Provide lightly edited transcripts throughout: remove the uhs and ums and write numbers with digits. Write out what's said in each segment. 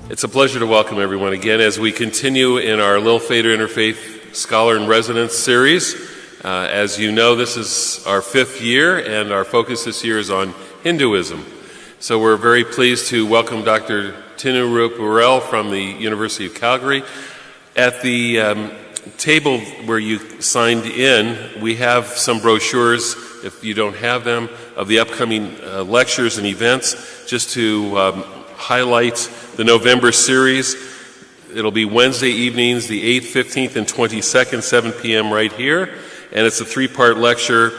It's a pleasure to welcome everyone again as we continue in our Lil Fader Interfaith Scholar in Residence series. As you know, this is our 5th year, and our focus this year is on Hinduism. So we're very pleased to welcome Dr. Tinnu Burrell from the University of Calgary. At the table where you signed in, we have some brochures, if you don't have them, of the upcoming lectures and events, just to highlight the November series. It'll be Wednesday evenings, the 8th, 15th, and 22nd, 7 p.m. right here. And it's a 3-part lecture,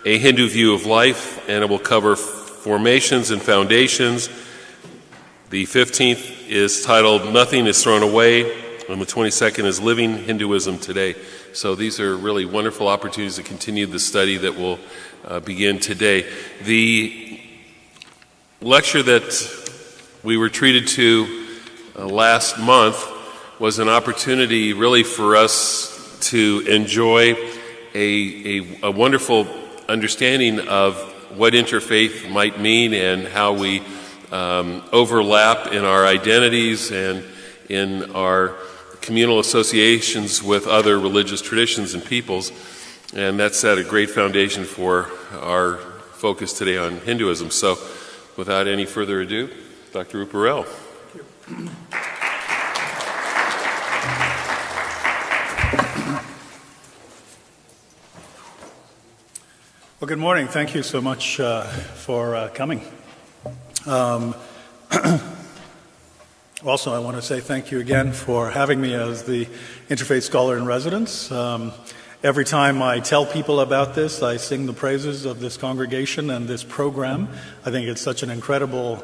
A Hindu View of Life, and it will cover formations and foundations. The 15th is titled Nothing is Thrown Away, and the 22nd is Living Hinduism Today. So these are really wonderful opportunities to continue the study that will begin today. The lecture that we were treated to last month was an opportunity really for us to enjoy a wonderful understanding of what interfaith might mean and how we overlap in our identities and in our communal associations with other religious traditions and peoples. And that set a great foundation for our focus today on Hinduism. So without any further ado, Dr. Burrell. Thank you. Well, good morning. Thank you so much for coming. Also, I want to say thank you again for having me as the Interfaith Scholar in Residence. Every time I tell people about this, I sing the praises of this congregation and this program. I think it's such an incredible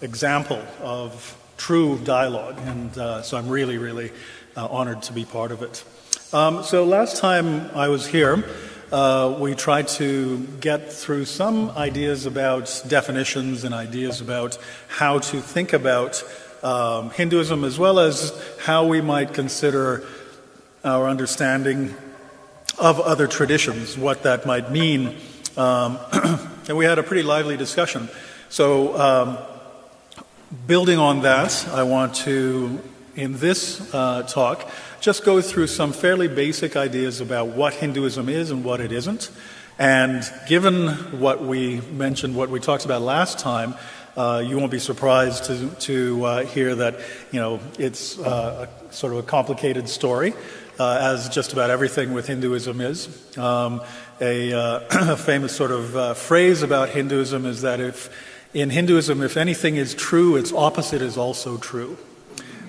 example of true dialogue, and so I'm really, really honored to be part of it. So last time I was here, we tried to get through some ideas about definitions and ideas about how to think about Hinduism, as well as how we might consider our understanding of other traditions, what that might mean. And we had a pretty lively discussion. So building on that, I want to, in this talk, just go through some fairly basic ideas about what Hinduism is and what it isn't. And given what we mentioned, what we talked about last time, you won't be surprised to hear that, it's sort of a complicated story, as just about everything with Hinduism is. A famous sort of phrase about Hinduism is that in Hinduism, if anything is true, its opposite is also true.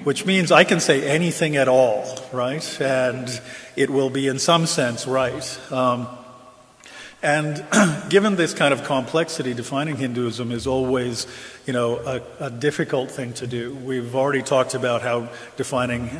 Which means I can say anything at all, right? And it will be in some sense right. And given this kind of complexity, defining Hinduism is always, a difficult thing to do. We've already talked about how defining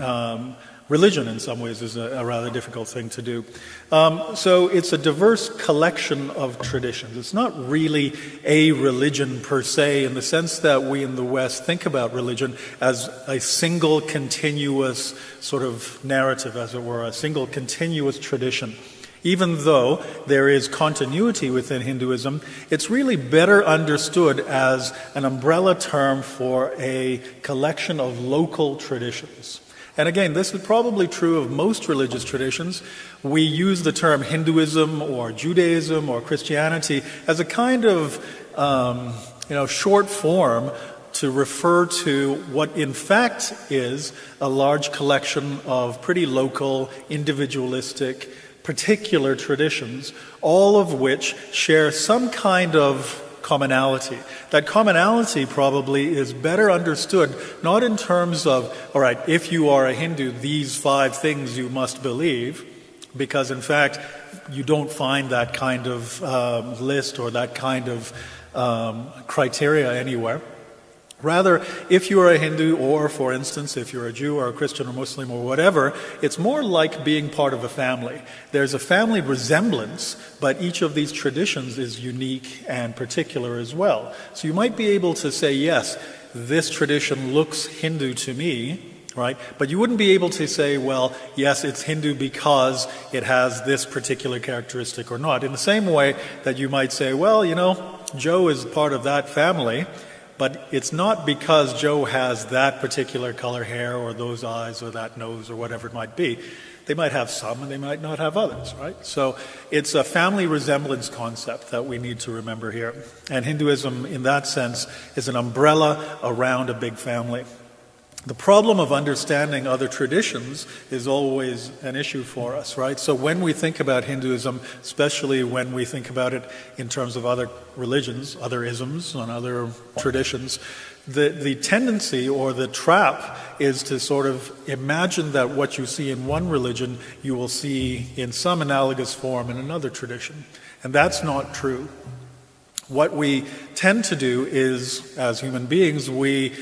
religion in some ways is a rather difficult thing to do. So it's a diverse collection of traditions. It's not really a religion per se, in the sense that we in the West think about religion as a single continuous sort of narrative, as it were, a single continuous tradition. Even though there is continuity within Hinduism, it's really better understood as an umbrella term for a collection of local traditions. And again, this is probably true of most religious traditions. We use the term Hinduism or Judaism or Christianity as a kind of, short form to refer to what in fact is a large collection of pretty local, individualistic, particular traditions, all of which share some kind of commonality. That commonality probably is better understood not in terms of, all right, if you are a Hindu, these 5 things you must believe, because in fact you don't find that kind of list or that kind of criteria anywhere. Rather, if you are a Hindu, or for instance, if you're a Jew or a Christian or Muslim or whatever, it's more like being part of a family. There's a family resemblance, but each of these traditions is unique and particular as well. So you might be able to say, yes, this tradition looks Hindu to me, right? But you wouldn't be able to say, well, yes, it's Hindu because it has this particular characteristic or not. In the same way that you might say, well, Joe is part of that family, But it's not because Joe has that particular color hair or those eyes or that nose or whatever it might be. They might have some and they might not have others, right? So it's a family resemblance concept that we need to remember here. And Hinduism, in that sense, is an umbrella around a big family. The problem of understanding other traditions is always an issue for us, right? So when we think about Hinduism, especially when we think about it in terms of other religions, other isms, and other traditions, the tendency or the trap is to sort of imagine that what you see in one religion, you will see in some analogous form in another tradition. And that's not true. What we tend to do is, as human beings, we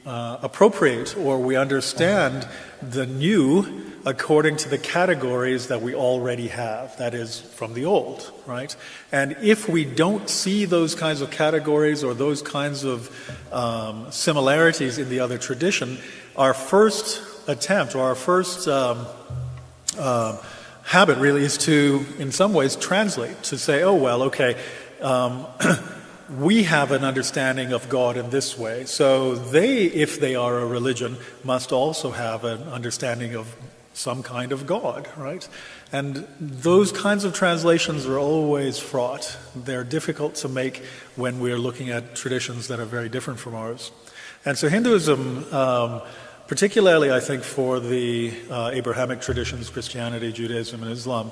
appropriate or we understand the new according to the categories that we already have, that is, from the old, right? And if we don't see those kinds of categories or those kinds of similarities in the other tradition, our first attempt or our first habit really is to, in some ways, translate, to say, oh, well, okay, we have an understanding of God in this way, so they, if they are a religion, must also have an understanding of some kind of God, right? And those kinds of translations are always fraught. They're difficult to make when we're looking at traditions that are very different from ours. And so Hinduism, particularly I think for the Abrahamic traditions, Christianity, Judaism, and Islam,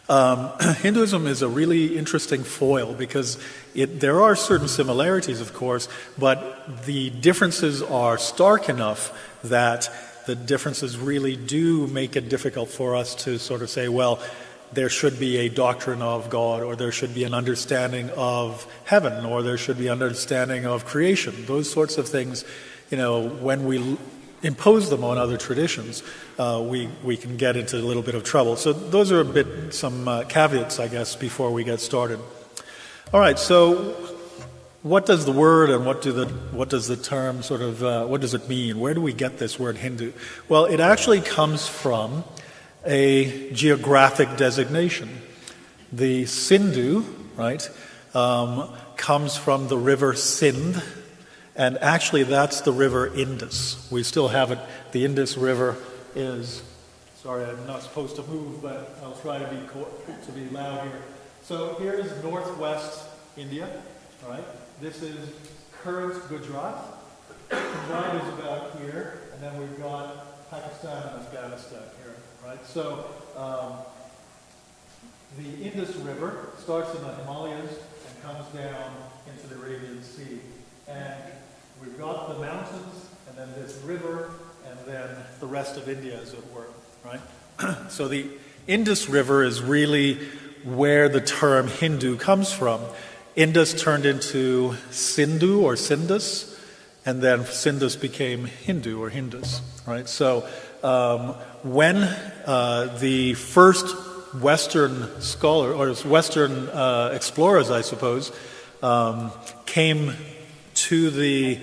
Hinduism is a really interesting foil because there are certain similarities, of course, but the differences are stark enough that the differences really do make it difficult for us to sort of say, well, there should be a doctrine of God, or there should be an understanding of heaven, or there should be an understanding of creation. Those sorts of things, you know, when we impose them on other traditions, we can get into a little bit of trouble. So those are some caveats, I guess, before we get started. All right, so what does the word and what does the term sort of, what does it mean? Where do we get this word Hindu? Well, it actually comes from a geographic designation. The Sindhu, right, comes from the river Sindh, and actually that's the river Indus. We still have it. The Indus River is, sorry, I'm not supposed to move, but I'll try to be loud here. So here is northwest India, all right? This is current Gujarat. Gujarat is about here, and then we've got Pakistan and Afghanistan here, right? So the Indus River starts in the Himalayas and comes down into the Arabian Sea. And we've got the mountains, and then this river, and then the rest of India, as it were, right? So the Indus River is really where the term Hindu comes from. Indus turned into Sindhu or Sindus, and then Sindus became Hindu or Hindus, right? So when the first Western scholar, or Western explorers, I suppose, came to the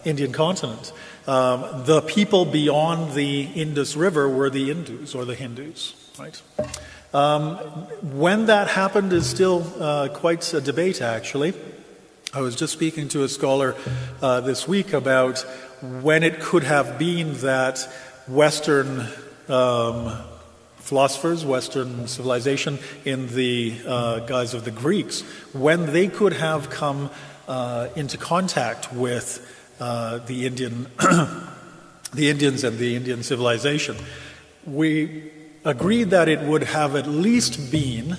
Indian continent, the people beyond the Indus River were the Indus or the Hindus, right? When that happened is still quite a debate, actually. I was just speaking to a scholar this week about when it could have been that Western philosophers, Western civilization in the guise of the Greeks, when they could have come into contact with the Indian, the Indians and the Indian civilization. We agreed that it would have at least been,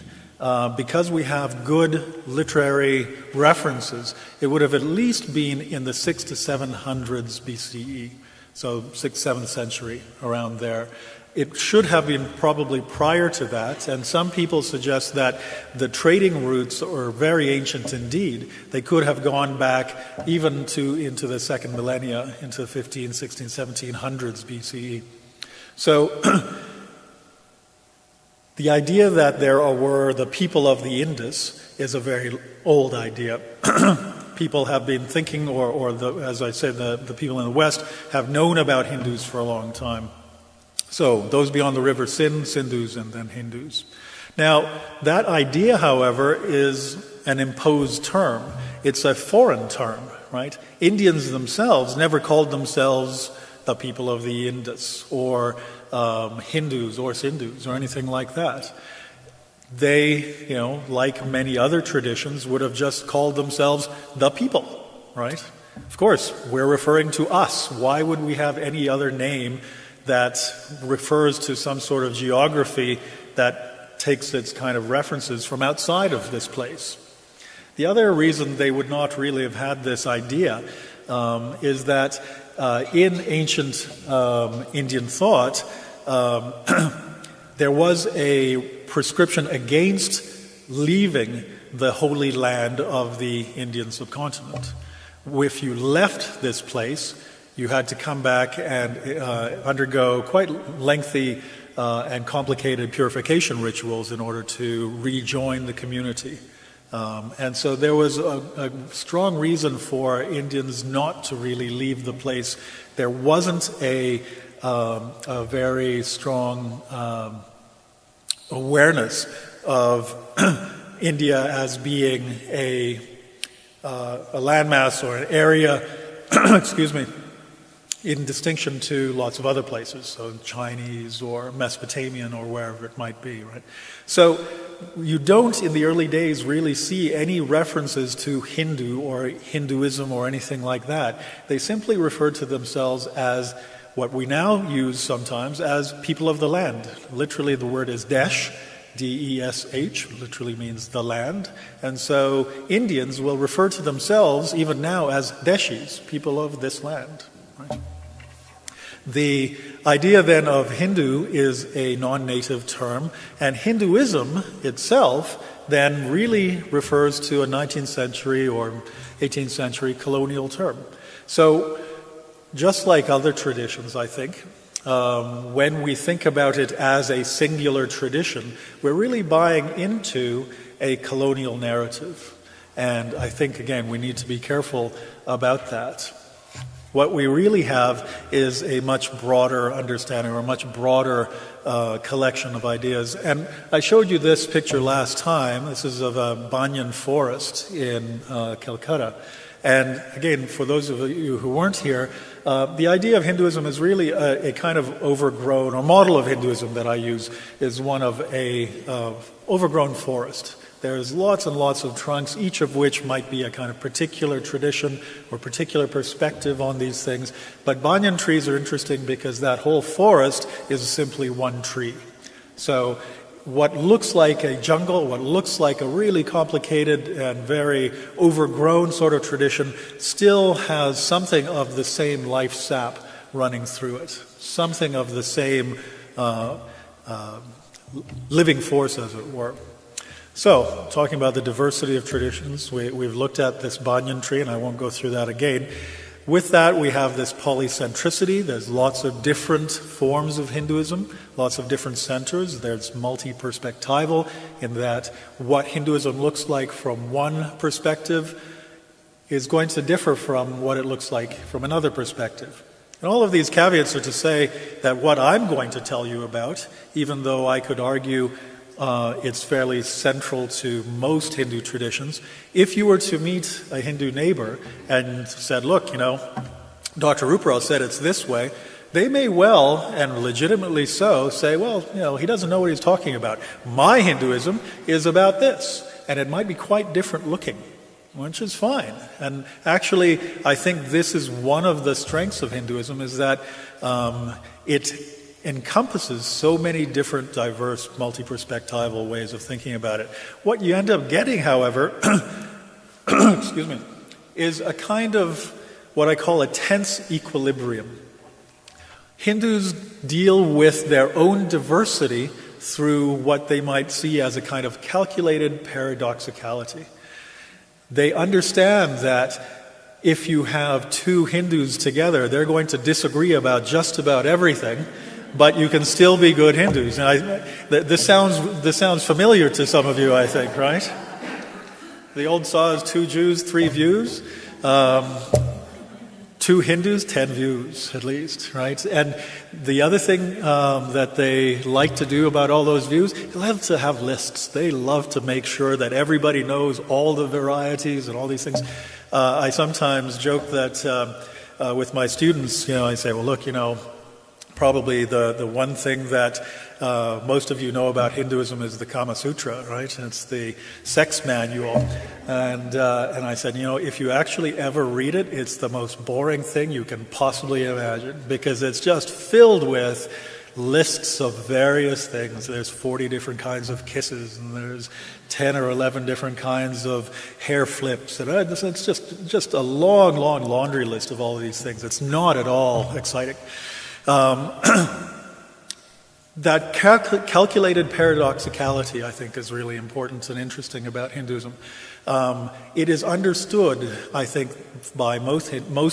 because we have good literary references, it would have at least been in the 600s to 700s BCE, so 6th, 7th century, around there. It should have been probably prior to that, and some people suggest that the trading routes are very ancient indeed. They could have gone back even into the second millennia, into 15, 16, 1700s BCE. So the idea that there were the people of the Indus is a very old idea. People have been thinking, as I said, the people in the West have known about Hindus for a long time. So those beyond the river Sindh, Sindhus, and then Hindus. Now, that idea, however, is an imposed term. It's a foreign term, right? Indians themselves never called themselves the people of the Indus, or Hindus or Sindhus or anything like that. They, like many other traditions, would have just called themselves the people, right? Of course, we're referring to us. Why would we have any other name that refers to some sort of geography that takes its kind of references from outside of this place? The other reason they would not really have had this idea is that in ancient Indian thought, there was a prescription against leaving the holy land of the Indian subcontinent. If you left this place, you had to come back and undergo quite lengthy and complicated purification rituals in order to rejoin the community. And so there was a strong reason for Indians not to really leave the place. There wasn't a very strong awareness of India as being a landmass or an area, excuse me, in distinction to lots of other places, so Chinese or Mesopotamian or wherever it might be, right? So you don't, in the early days, really see any references to Hindu or Hinduism or anything like that. They simply refer to themselves as what we now use sometimes as people of the land. Literally, the word is Desh, D-E-S-H, literally means the land. And so Indians will refer to themselves, even now, as Deshis, people of this land. Right? The idea then of Hindu is a non-native term, and Hinduism itself then really refers to a 19th century or 18th century colonial term. So just like other traditions, I think, when we think about it as a singular tradition, we're really buying into a colonial narrative. And I think, again, we need to be careful about that. What we really have is a much broader understanding or a much broader collection of ideas. And I showed you this picture last time. This is of a banyan forest in Calcutta. And again, for those of you who weren't here, the idea of Hinduism is really a kind of overgrown, or model of Hinduism that I use is one of a overgrown forest. There's lots and lots of trunks, each of which might be a kind of particular tradition or particular perspective on these things. But banyan trees are interesting because that whole forest is simply one tree. So what looks like a jungle, what looks like a really complicated and very overgrown sort of tradition, still has something of the same life sap running through it, something of the same living force, as it were. So, talking about the diversity of traditions, we've looked at this banyan tree, and I won't go through that again. With that, we have this polycentricity. There's lots of different forms of Hinduism, lots of different centers. There's multi-perspectival, in that what Hinduism looks like from one perspective is going to differ from what it looks like from another perspective. And all of these caveats are to say that what I'm going to tell you about, even though I could argue it's fairly central to most Hindu traditions. If you were to meet a Hindu neighbor and said, look, Dr. Ruparel said it's this way, they may well, and legitimately so, say, well, he doesn't know what he's talking about. My Hinduism is about this, and it might be quite different looking, which is fine. And actually, I think this is one of the strengths of Hinduism, is that it encompasses so many different, diverse, multi-perspectival ways of thinking about it. What you end up getting, however, excuse me, is a kind of what I call a tense equilibrium. Hindus deal with their own diversity through what they might see as a kind of calculated paradoxicality. They understand that if you have two Hindus together, they're going to disagree about just about everything, but you can still be good Hindus. And this sounds familiar to some of you, I think, right? The old saw is 2 Jews, 3 views. 2 Hindus, 10 views at least, right? And the other thing that they like to do about all those views, they love to have lists. They love to make sure that everybody knows all the varieties and all these things. I sometimes joke that with my students, I say, well, look, probably the one thing that most of you know about Hinduism is the Kama Sutra, right? And it's the sex manual. And I said, if you actually ever read it, it's the most boring thing you can possibly imagine, because it's just filled with lists of various things. There's 40 different kinds of kisses, and there's 10 or 11 different kinds of hair flips. And it's just a long, long laundry list of all of these things. It's not at all exciting. That calculated paradoxicality, I think, is really important and interesting about Hinduism. It is understood, I think, by most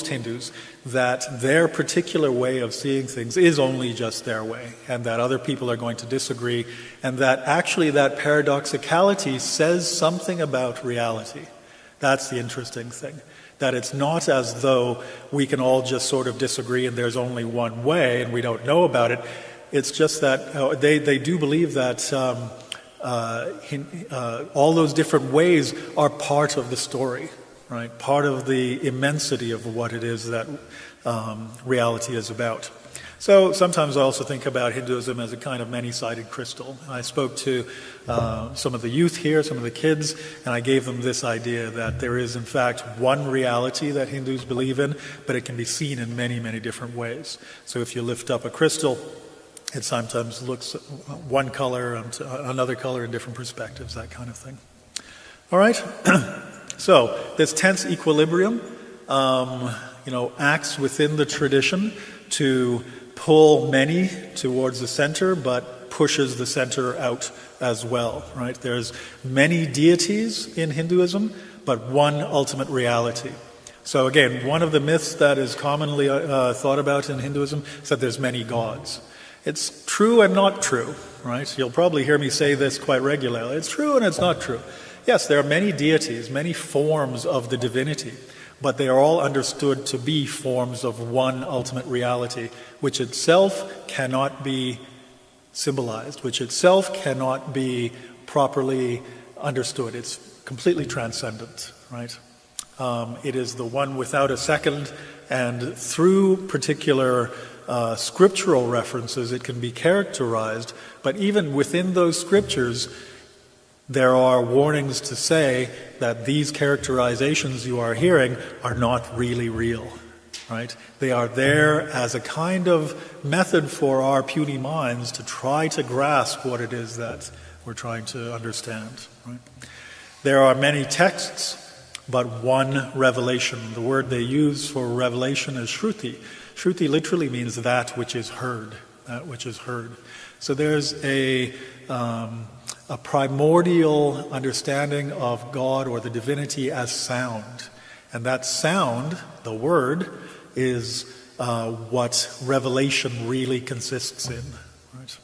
Hindus that their particular way of seeing things is only just their way, and that other people are going to disagree, and that actually that paradoxicality says something about reality. That's the interesting thing. That it's not as though we can all just sort of disagree and there's only one way and we don't know about it. It's just that they do believe that all those different ways are part of the story, right? Part of the immensity of what it is that reality is about. So sometimes I also think about Hinduism as a kind of many-sided crystal. I spoke to some of the youth here, some of the kids, and I gave them this idea that there is, in fact, one reality that Hindus believe in, but it can be seen in many, many different ways. So if you lift up a crystal, it sometimes looks one color and another color in different perspectives, that kind of thing. All right? So this tense equilibrium, acts within the tradition to pull many towards the center, but pushes the center out as well, right? There's many deities in Hinduism, but one ultimate reality. So again, one of the myths that is commonly thought about in Hinduism is that there's many gods. It's true and not true, right? You'll probably hear me say this quite regularly. It's true and it's not true. Yes, there are many deities, many forms of the divinity, but they are all understood to be forms of one ultimate reality, which itself cannot be symbolized, which itself cannot be properly understood. It's completely transcendent, right? It is the one without a second, and through particular scriptural references it can be characterized, but even within those scriptures there are warnings to say that these characterizations you are hearing are not really real, right? They are there as a kind of method for our puny minds to try to grasp what it is that we're trying to understand, right? There are many texts, but one revelation. The word they use for revelation is Shruti. Shruti literally means that which is heard, that which is heard. So there's a primordial understanding of God or the divinity as sound. And that sound, the word, is what revelation really consists in. Right?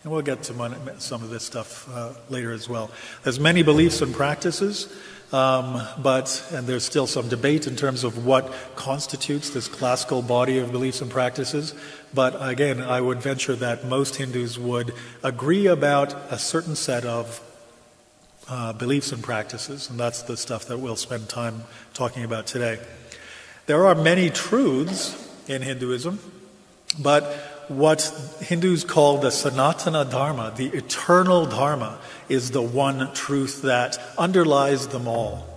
And we'll get to some of this stuff later as well. There's many beliefs and practices, and there's still some debate in terms of what constitutes this classical body of beliefs and practices. But again, I would venture that most Hindus would agree about a certain set of beliefs and practices, and that's the stuff that we'll spend time talking about today. There are many truths in Hinduism, but what Hindus call the Sanatana Dharma, the eternal Dharma, is the one truth that underlies them all.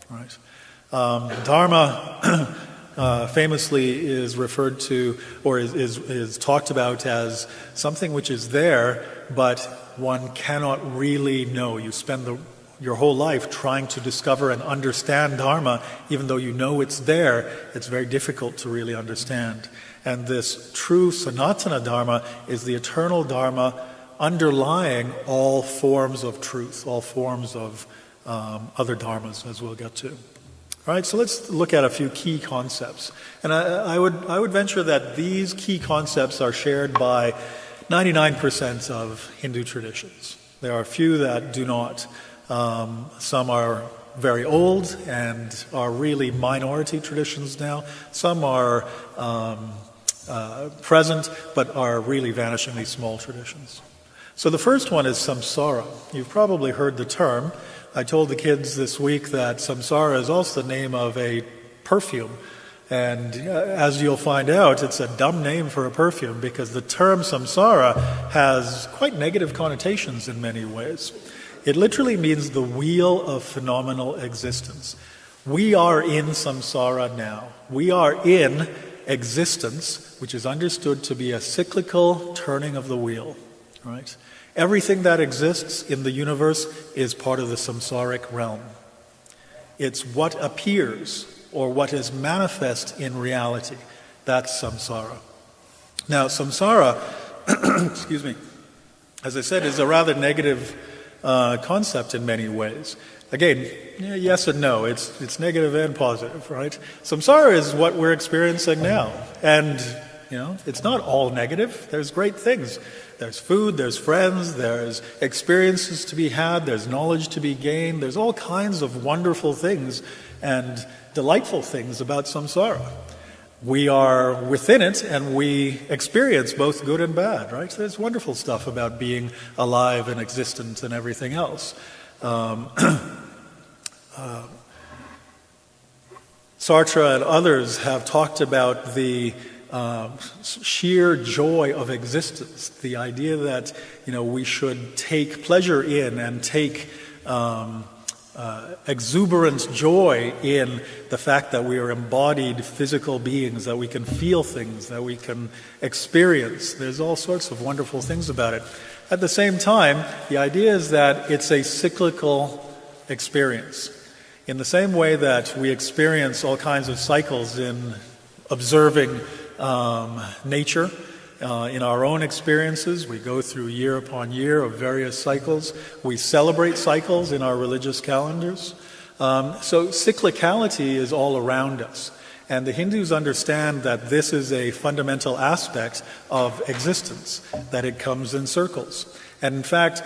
Right? Dharma famously is referred to, or is talked about as something which is there, but one cannot really know. You spend your whole life trying to discover and understand Dharma, even though you know it's there, it's very difficult to really understand. And this true Sanatana Dharma is the eternal Dharma underlying all forms of truth, all forms of other dharmas, as we'll get to. All right, so let's look at a few key concepts. And I would venture that these key concepts are shared by 99% of Hindu traditions. There are a few that do not. Some are very old and are really minority traditions now. Some are present, but are really vanishingly small traditions. So the first one is samsara. You've probably heard the term. I told the kids this week that samsara is also the name of a perfume. And as you'll find out, it's a dumb name for a perfume because the term samsara has quite negative connotations in many ways. It literally means the wheel of phenomenal existence. We are in samsara now. We are in existence, which is understood to be a cyclical turning of the wheel, right? Everything that exists in the universe is part of the samsaric realm. It's what appears or what is manifest in reality. That's samsara. Now, samsara, excuse me, as I said, is a rather negative concept in many ways. Again, yes and no. It's negative and positive, right? Samsara is what we're experiencing now. And, it's not all negative. There's great things. There's food, there's friends, there's experiences to be had, there's knowledge to be gained. There's all kinds of wonderful things and delightful things about samsara. We are within it and we experience both good and bad, right? There's wonderful stuff about being alive and existent and everything else. Sartre and others have talked about the sheer joy of existence, the idea that we should take pleasure in and take exuberant joy in the fact that we are embodied physical beings, that we can feel things, that we can experience. There's all sorts of wonderful things about it. At the same time, the idea is that it's a cyclical experience. In the same way that we experience all kinds of cycles in observing nature, in our own experiences, we go through year upon year of various cycles. We celebrate cycles in our religious calendars. So cyclicality is all around us. And the Hindus understand that this is a fundamental aspect of existence, that it comes in circles. And in fact,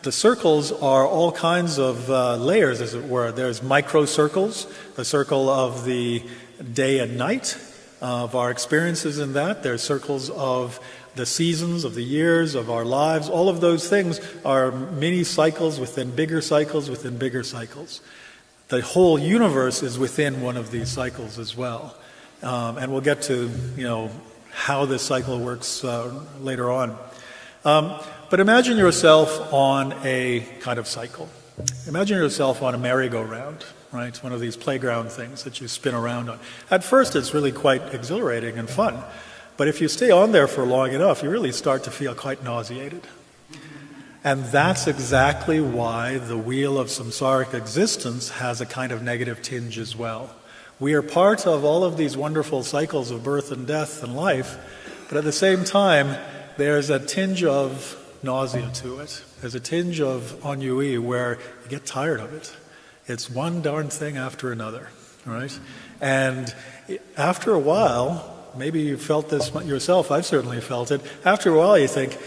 the circles are all kinds of layers, as it were. There's micro-circles, the circle of the day and night, of our experiences in that. There's circles of the seasons, of the years, of our lives. All of those things are mini cycles within bigger cycles within bigger cycles. The whole universe is within one of these cycles as well. And we'll get to, how this cycle works later on. But imagine yourself on a kind of cycle. Imagine yourself on a merry-go-round, right? One of these playground things that you spin around on. At first, it's really quite exhilarating and fun. But if you stay on there for long enough, you really start to feel quite nauseated. And that's exactly why the wheel of samsaric existence has a kind of negative tinge as well. We are part of all of these wonderful cycles of birth and death and life, but at the same time, there's a tinge of nausea to it. There's a tinge of ennui where you get tired of it. It's one darn thing after another, right? And after a while, maybe you felt this yourself, I've certainly felt it, after a while you think,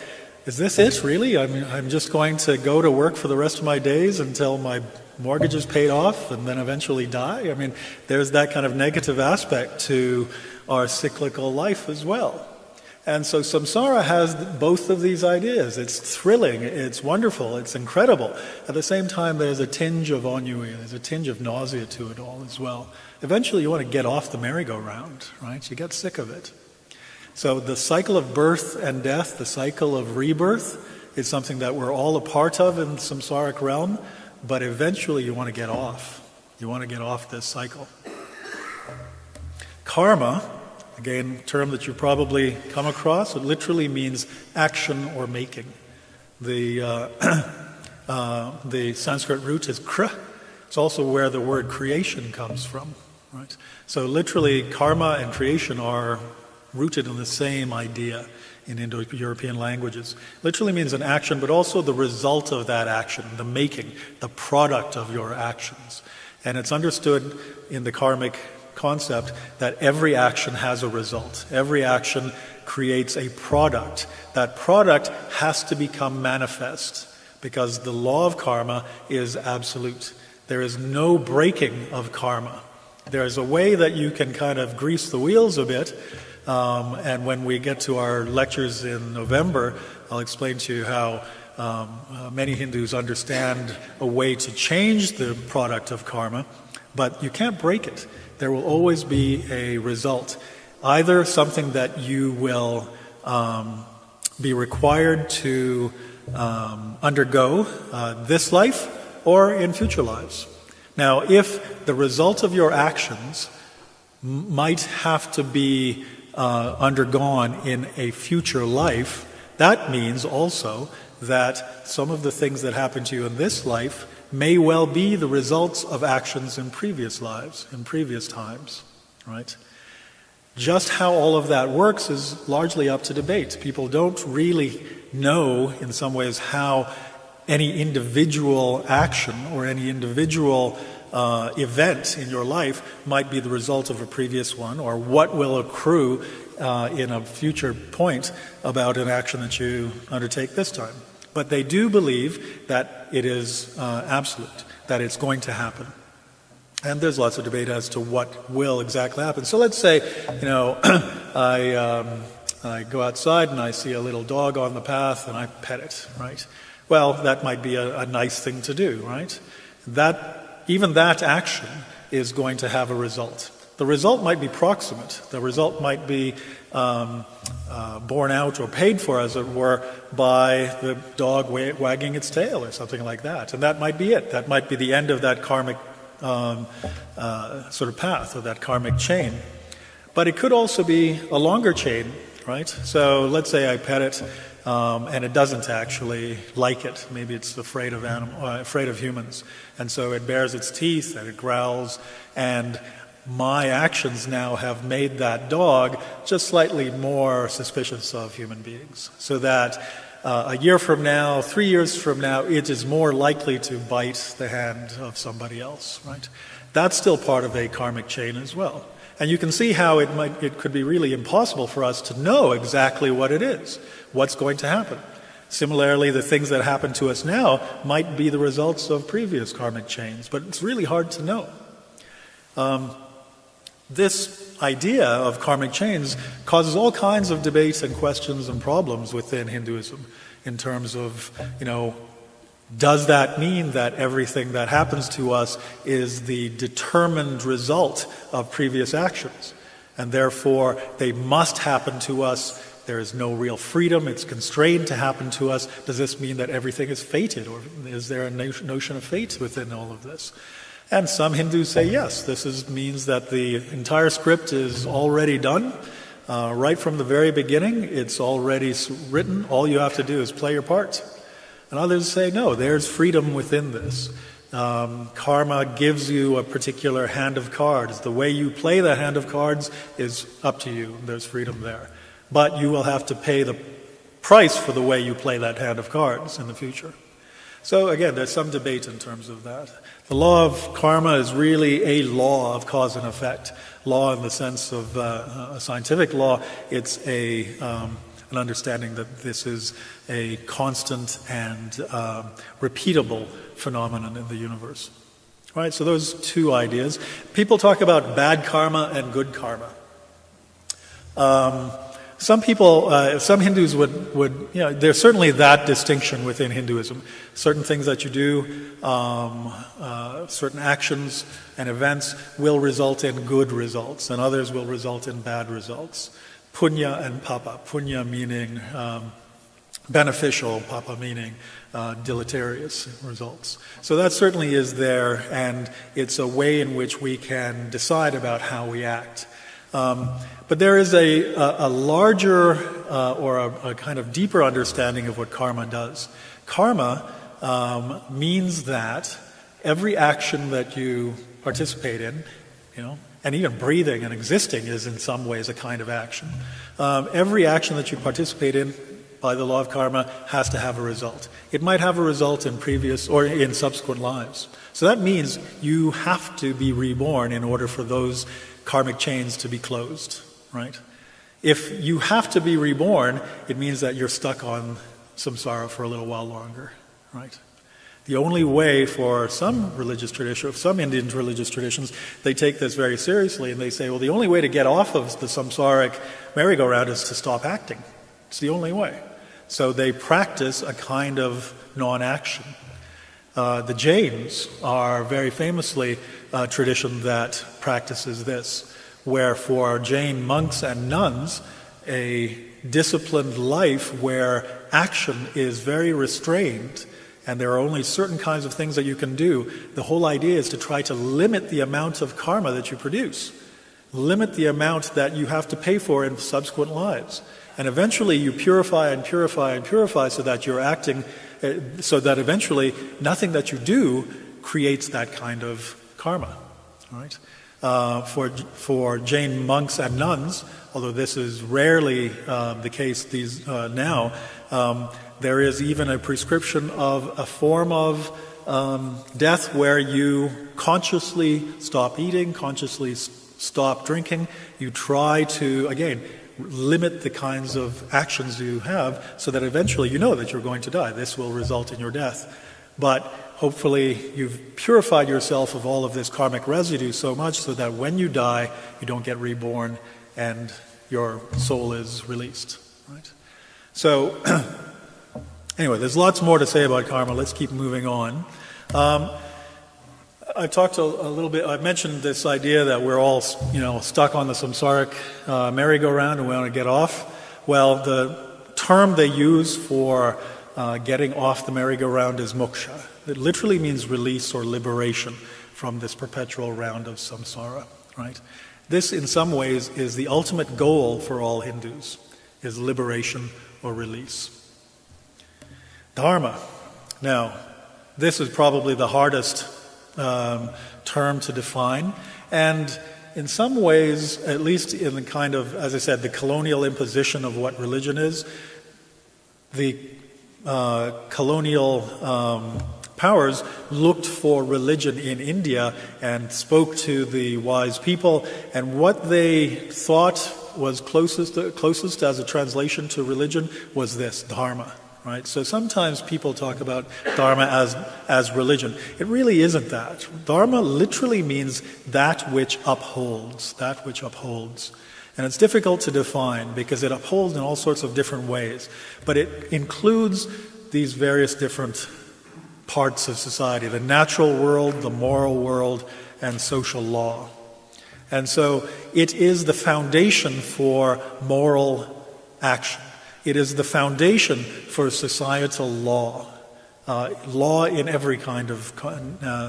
is this it, really? I'm just going to go to work for the rest of my days until my mortgage is paid off and then eventually die? There's that kind of negative aspect to our cyclical life as well. And so samsara has both of these ideas. It's thrilling, it's wonderful, it's incredible. At the same time, there's a tinge of ennui, there's a tinge of nausea to it all as well. Eventually, you want to get off the merry-go-round, right? You get sick of it. So the cycle of birth and death, the cycle of rebirth, is something that we're all a part of in the samsaric realm, but eventually you want to get off. You want to get off this cycle. Karma, again, a term that you've probably come across, it literally means action or making. The Sanskrit root is kra. It's also where the word creation comes from, right? So literally, karma and creation are rooted in the same idea in Indo-European languages. Literally means an action, but also the result of that action, the making, the product of your actions. And it's understood in the karmic concept that every action has a result. Every action creates a product. That product has to become manifest because the law of karma is absolute. There is no breaking of karma. There's a way that you can kind of grease the wheels a bit, and when we get to our lectures in November, I'll explain to you how many Hindus understand a way to change the product of karma, but you can't break it. There will always be a result, either something that you will be required to undergo this life or in future lives. Now, if the result of your actions might have to be undergone in a future life, that means also that some of the things that happen to you in this life may well be the results of actions in previous lives, in previous times, right? Just how all of that works is largely up to debate. People don't really know, in some ways, how any individual action or any individual event in your life might be the result of a previous one, or what will accrue in a future point about an action that you undertake this time. But they do believe that it is absolute, that it's going to happen. And there's lots of debate as to what will exactly happen. So let's say, I go outside and I see a little dog on the path and I pet it, right? Well, that might be a nice thing to do, right? Even that action is going to have a result. The result might be proximate. The result might be borne out or paid for, as it were, by the dog wagging its tail or something like that. And that might be it. That might be the end of that karmic sort of path, or that karmic chain. But it could also be a longer chain, right? So let's say I pet it, and it doesn't actually like it. Maybe it's afraid of humans. And so it bares its teeth and it growls, and my actions now have made that dog just slightly more suspicious of human beings. So that a year from now, 3 years from now, it is more likely to bite the hand of somebody else, right? That's still part of a karmic chain as well. And you can see how it could be really impossible for us to know exactly what it is, what's going to happen. Similarly, the things that happen to us now might be the results of previous karmic chains, but it's really hard to know. This idea of karmic chains causes all kinds of debates and questions and problems within Hinduism in terms of, does that mean that everything that happens to us is the determined result of previous actions? And therefore, they must happen to us. There is no real freedom. It's constrained to happen to us. Does this mean that everything is fated? Or is there a notion of fate within all of this? And some Hindus say yes, this means that the entire script is already done. Right from the very beginning, it's already written. All you have to do is play your part. And others say, no, there's freedom within this. Karma gives you a particular hand of cards. The way you play the hand of cards is up to you. There's freedom there. But you will have to pay the price for the way you play that hand of cards in the future. So again, there's some debate in terms of that. The law of karma is really a law of cause and effect. Law in the sense of a scientific law, it's an understanding that this is a constant and repeatable phenomenon in the universe. Right, so those two ideas. People talk about bad karma and good karma. Some Hindus would there's certainly that distinction within Hinduism. Certain things that you do, certain actions and events will result in good results, and others will result in bad results. Punya and papa. Punya meaning beneficial, papa meaning deleterious results. So that certainly is there, and it's a way in which we can decide about how we act. But there is a larger or a kind of deeper understanding of what karma does. Karma means that every action that you participate in, and even breathing and existing is in some ways a kind of action. Every action that you participate in by the law of karma has to have a result. It might have a result in previous or in subsequent lives. So that means you have to be reborn in order for those karmic chains to be closed, right? If you have to be reborn, it means that you're stuck on samsara for a little while longer, right? The only way for some religious tradition, some Indian religious traditions, they take this very seriously and they say, well, the only way to get off of the samsaric merry-go-round is to stop acting. It's the only way. So they practice a kind of non-action. The Jains are very famously a tradition that practices this, where for Jain monks and nuns, a disciplined life where action is very restrained and there are only certain kinds of things that you can do. The whole idea is to try to limit the amount of karma that you produce, limit the amount that you have to pay for in subsequent lives. And eventually you purify and purify and purify so that you're acting, so that eventually nothing that you do creates that kind of karma. All right? For Jain monks and nuns, although this is rarely the case now, there is even a prescription of a form of death where you consciously stop eating, consciously stop drinking. You try to, again, limit the kinds of actions you have so that eventually you know that you're going to die. This will result in your death. But hopefully you've purified yourself of all of this karmic residue so much so that when you die, you don't get reborn and your soul is released. Right? So, anyway, there's lots more to say about karma. Let's keep moving on. I've talked a little bit, I've mentioned this idea that we're all, stuck on the samsaric merry-go-round and we want to get off. Well, the term they use for getting off the merry-go-round is moksha. It literally means release or liberation from this perpetual round of samsara, right? This, in some ways, is the ultimate goal for all Hindus, is liberation or release. Dharma. Now, this is probably the hardest term to define, and in some ways, at least in the kind of, as I said, the colonial imposition of what religion is, the colonial powers looked for religion in India and spoke to the wise people, and what they thought was closest as a translation to religion was this, dharma. Right? So sometimes people talk about dharma as religion. It really isn't that. Dharma literally means that which upholds, that which upholds. And it's difficult to define because it upholds in all sorts of different ways. But it includes these various different parts of society, the natural world, the moral world, and social law. And so it is the foundation for moral action. It is the foundation for societal law, law in every kind of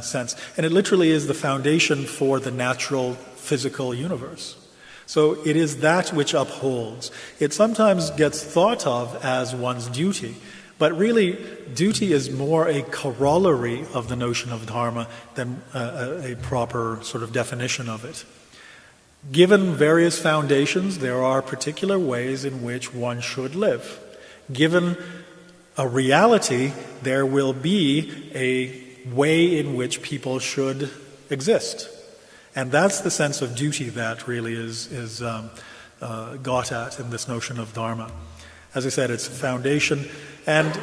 sense. And it literally is the foundation for the natural physical universe. So it is that which upholds. It sometimes gets thought of as one's duty, but really duty is more a corollary of the notion of dharma than a proper sort of definition of it. Given various foundations, there are particular ways in which one should live. Given a reality, there will be a way in which people should exist. And that's the sense of duty that really is got at in this notion of dharma. As I said, it's a foundation. And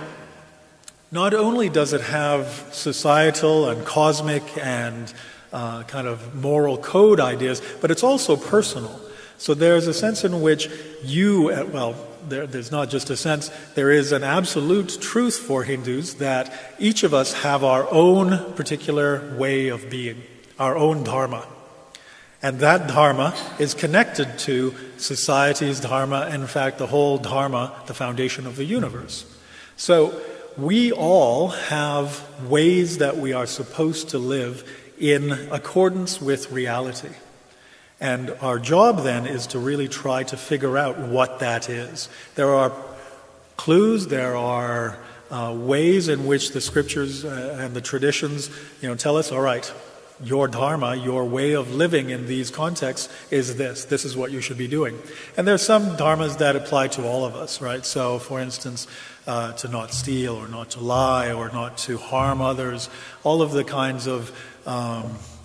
not only does it have societal and cosmic and kind of moral code ideas, but it's also personal. So there's a sense in which there's not just a sense, there is an absolute truth for Hindus that each of us have our own particular way of being, our own dharma. And that dharma is connected to society's dharma, and in fact the whole dharma, the foundation of the universe. So we all have ways that we are supposed to live in accordance with reality. And our job then is to really try to figure out what that is. There are clues, there are ways in which the scriptures and the traditions tell us, all right, your dharma, your way of living in these contexts is this. This is what you should be doing. And there's some dharmas that apply to all of us, right? So, for instance, to not steal or not to lie or not to harm others, all of the kinds of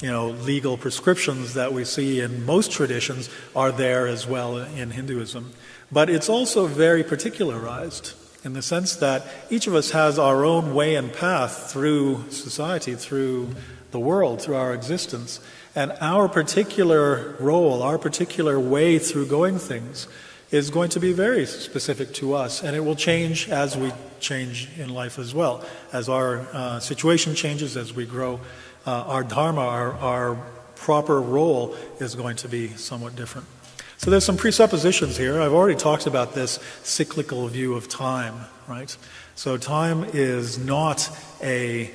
legal prescriptions that we see in most traditions are there as well in Hinduism. But it's also very particularized. in the sense that each of us has our own way and path through society, through the world, through our existence. And our particular role, our particular way through going things is going to be very specific to us, and it will change as we change in life as well. As our situation changes, as we grow, our dharma, our proper role is going to be somewhat different. So there's some presuppositions here. I've already talked about this cyclical view of time, right? So time is not a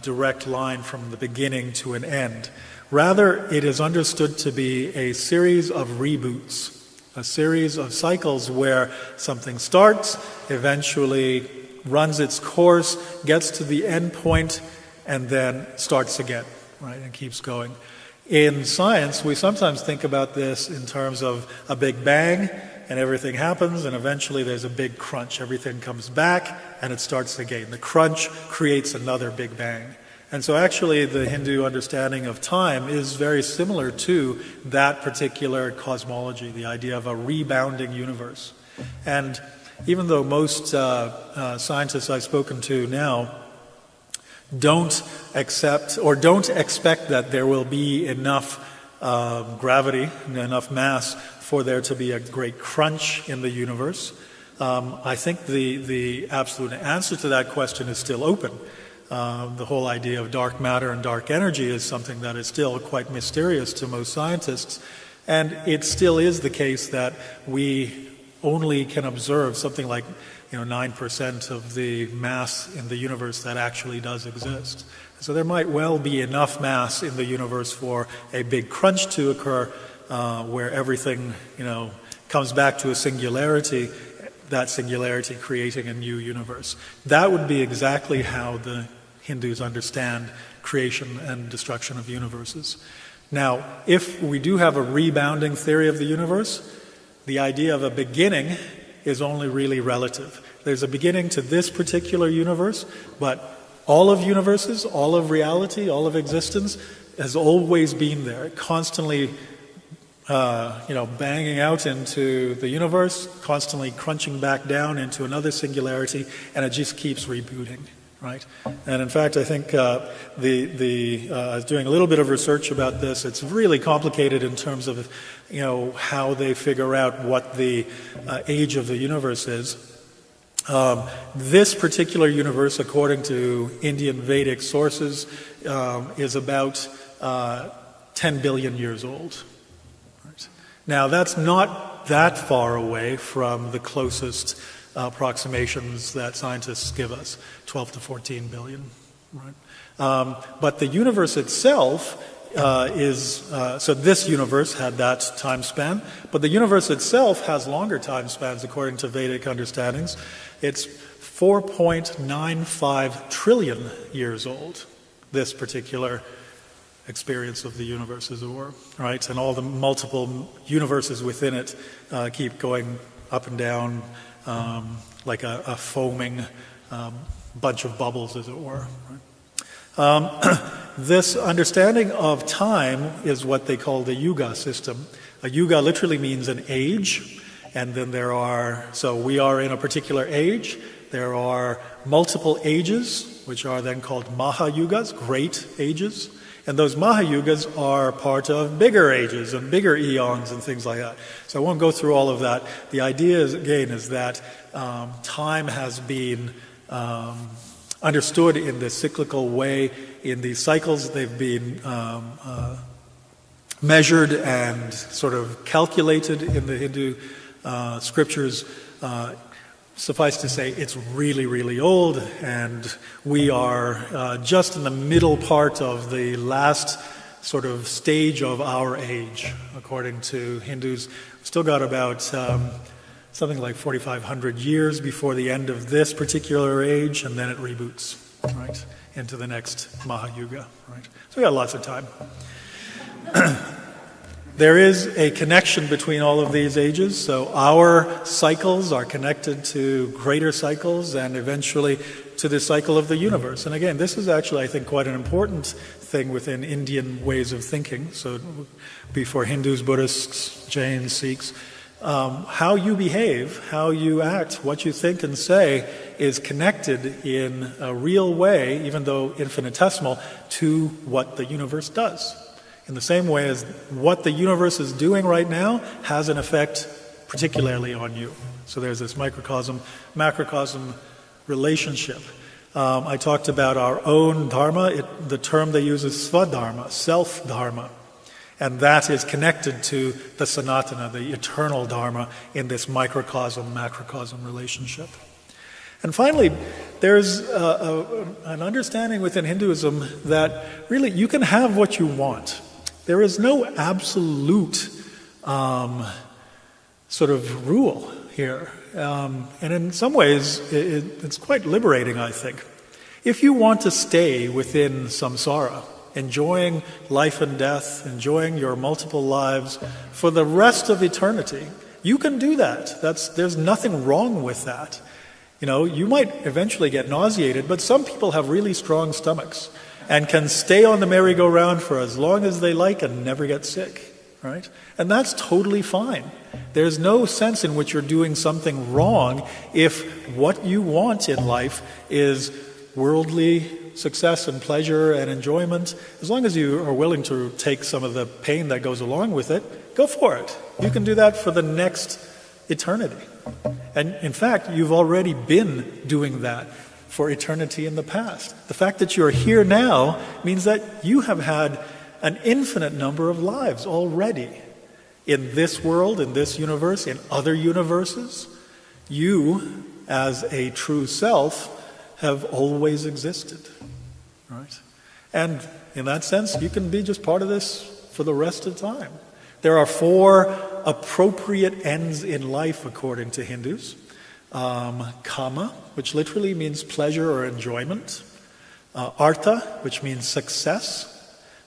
direct line from the beginning to an end. Rather, it is understood to be a series of reboots, a series of cycles where something starts, eventually runs its course, gets to the end point, and then starts again, right, and keeps going. In science, we sometimes think about this in terms of a big bang, and everything happens, and eventually there's a big crunch. Everything comes back, and it starts again. The crunch creates another big bang. And so actually the Hindu understanding of time is very similar to that particular cosmology, the idea of a rebounding universe. And even though most scientists I've spoken to now don't accept or don't expect that there will be enough gravity, enough mass for there to be a great crunch in the universe, I think the absolute answer to that question is still open. The whole idea of dark matter and dark energy is something that is still quite mysterious to most scientists, and it still is the case that we only can observe something like 9% of the mass in the universe that actually does exist. So there might well be enough mass in the universe for a big crunch to occur, where everything comes back to a singularity, that singularity creating a new universe. That would be exactly how the Hindus understand creation and destruction of universes. Now, if we do have a rebounding theory of the universe, the idea of a beginning is only really relative. There's a beginning to this particular universe, but all of universes, all of reality, all of existence has always been there, constantly banging out into the universe, constantly crunching back down into another singularity, and it just keeps rebooting, right? And in fact, I think I was doing a little bit of research about this. It's really complicated in terms of, how they figure out what the age of the universe is. This particular universe, according to Indian Vedic sources, is about 10 billion years old. Now, that's not that far away from the closest approximations that scientists give us, 12 to 14 billion. Right? But the universe itself so this universe had that time span, but the universe itself has longer time spans according to Vedic understandings. It's 4.95 trillion years old, this particular experience of the universe, as it were, right? And all the multiple universes within it keep going up and down like a foaming bunch of bubbles, as it were. Right? This understanding of time is what they call the yuga system. A yuga literally means an age, and then so we are in a particular age. There are multiple ages, which are then called mahayugas, great ages. And those mahayugas are part of bigger ages and bigger eons and things like that. So I won't go through all of that. The idea is that time has been understood in this cyclical way. In these cycles, they've been measured and sort of calculated in the Hindu scriptures. Suffice to say, it's really, really old, and we are just in the middle part of the last sort of stage of our age, according to Hindus. We've still got about something like 4,500 years before the end of this particular age, and then it reboots, right, into the next Mahayuga, right? So we got lots of time. There is a connection between all of these ages, so our cycles are connected to greater cycles and eventually to the cycle of the universe. And again, this is actually, I think, quite an important thing within Indian ways of thinking. So before Hindus, Buddhists, Jains, Sikhs, How you behave, how you act, what you think and say is connected in a real way, even though infinitesimal, to what the universe does. In the same way as what the universe is doing right now has an effect particularly on you. So there's this microcosm relationship. I talked about our own dharma. The term they use is svadharma, self-dharma. And that is connected to the sanatana, the eternal dharma, in this microcosm-macrocosm relationship. And finally, there's an understanding within Hinduism that really you can have what you want. There is no absolute sort of rule here. And in some ways, it's quite liberating, I think. If you want to stay within samsara, enjoying life and death, enjoying your multiple lives for the rest of eternity, you can do that. There's nothing wrong with that. You know, you might eventually get nauseated, but some people have really strong stomachs and can stay on the merry-go-round for as long as they like and never get sick, right? And that's totally fine. There's no sense in which you're doing something wrong if what you want in life is worldly success and pleasure and enjoyment. As long as you are willing to take some of the pain that goes along with it, go for it. You can do that for the next eternity. And in fact, you've already been doing that for eternity in the past. The fact that you're here now means that you have had an infinite number of lives already. In this world, in this universe, in other universes, you, as a true self, have always existed, right? And in that sense, you can be just part of this for the rest of time. There are 4 appropriate ends in life, according to Hindus. Kama, which literally means pleasure or enjoyment. Artha, which means success.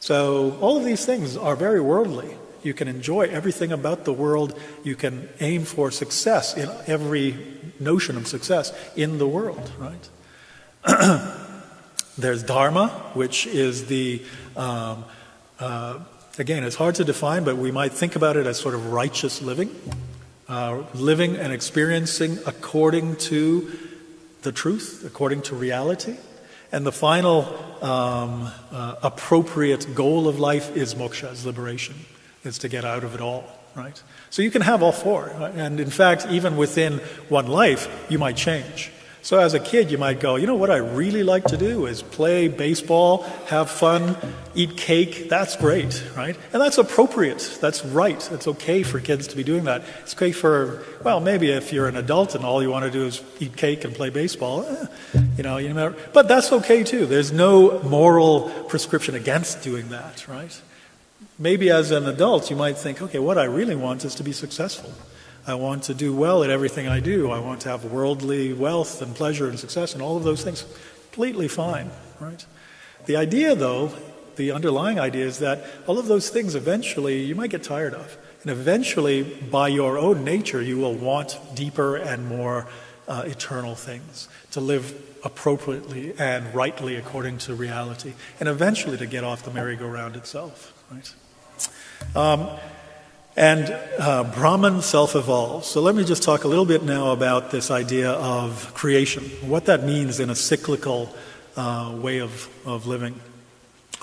So all of these things are very worldly. You can enjoy everything about the world. You can aim for success in every notion of success in the world, right? There's dharma, which is the, again, it's hard to define, but we might think about it as sort of righteous living. Living and experiencing according to the truth, according to reality. And the final appropriate goal of life is moksha, is liberation. It's to get out of it all, right? So you can have all 4. Right? And in fact, even within one life, you might change. So as a kid, you might go, you know what I really like to do is play baseball, have fun, eat cake. That's great, right? And that's appropriate. That's right. It's okay for kids to be doing that. It's okay for, well, maybe if you're an adult and all you want to do is eat cake and play baseball, but that's okay too. There's no moral prescription against doing that, right? Maybe as an adult, you might think, okay, what I really want is to be successful. I want to do well at everything I do. I want to have worldly wealth and pleasure and success and all of those things. Completely fine, right? The idea, though, the underlying idea is that all of those things eventually you might get tired of. And eventually, by your own nature, you will want deeper and more eternal things, to live appropriately and rightly according to reality, and eventually to get off the merry-go-round itself, right? Brahman self-evolves. So let me just talk a little bit now about this idea of creation, what that means in a cyclical way of living,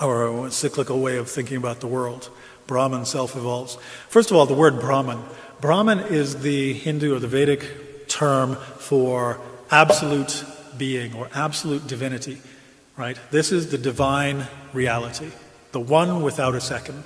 or a cyclical way of thinking about the world. Brahman self-evolves. First of all, the word Brahman. Brahman is the Hindu or the Vedic term for absolute being or absolute divinity, right? This is the divine reality, the one without a second.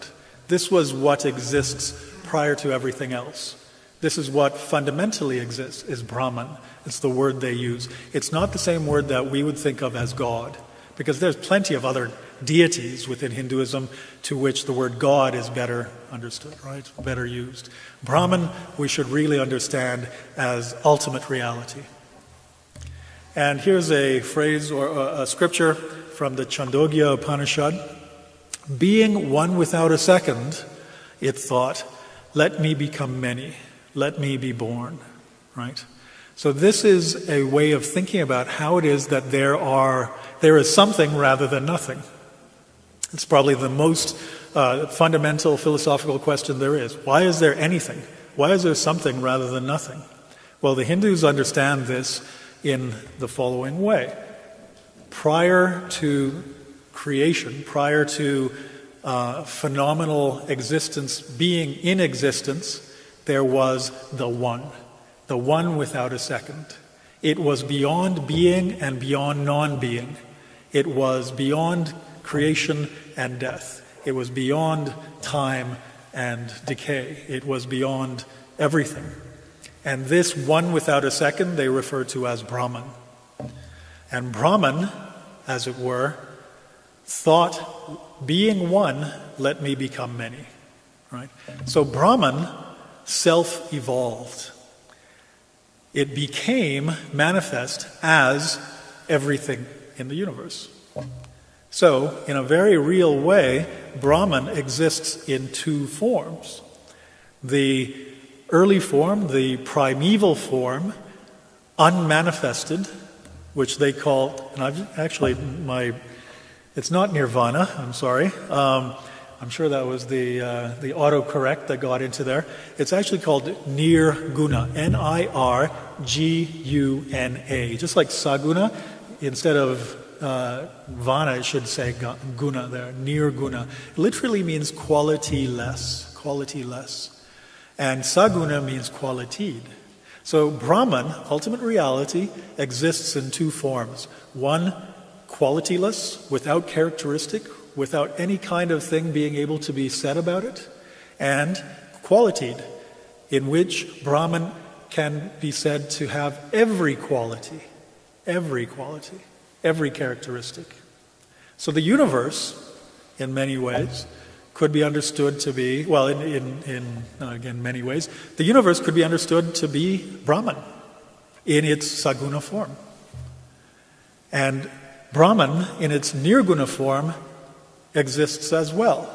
This was what exists prior to everything else. This is what fundamentally exists, is Brahman. It's the word they use. It's not the same word that we would think of as God, because there's plenty of other deities within Hinduism to which the word God is better understood, right? Better used. Brahman, we should really understand as ultimate reality. And here's a phrase or a scripture from the Chandogya Upanishad. Being one without a second, it thought, let me become many, let me be born, right? So this is a way of thinking about how it is that there is something rather than nothing. It's probably the most fundamental philosophical question there is. Why is there anything Why is there something rather than nothing? Well, the Hindus understand this in the following way. Prior to creation, prior to phenomenal existence being in existence, there was the one without a second. It was beyond being and beyond non-being. It was beyond creation and death. It was beyond time and decay. It was beyond everything. And this one without a second they refer to as Brahman. And Brahman, as it were, thought, being one, let me become many. Right? So Brahman self-evolved. It became manifest as everything in the universe. So, in a very real way, Brahman exists in two forms. The early form, the primeval form, unmanifested, which they call, and I've actually, it's not nirvana, I'm sorry. I'm sure that was the autocorrect that got into there. It's actually called nirguna, Nirguna, just like saguna. Instead of vana, it should say guna there, nirguna. It literally means quality-less. And saguna means qualitied. So Brahman, ultimate reality, exists in two forms. One, qualityless, without characteristic, without any kind of thing being able to be said about it, and qualitied, in which Brahman can be said to have every quality, every characteristic. So the universe, in many ways, could be understood to be, well, in many ways, the universe could be understood to be Brahman in its saguna form. And Brahman, in its nirguna form, exists as well.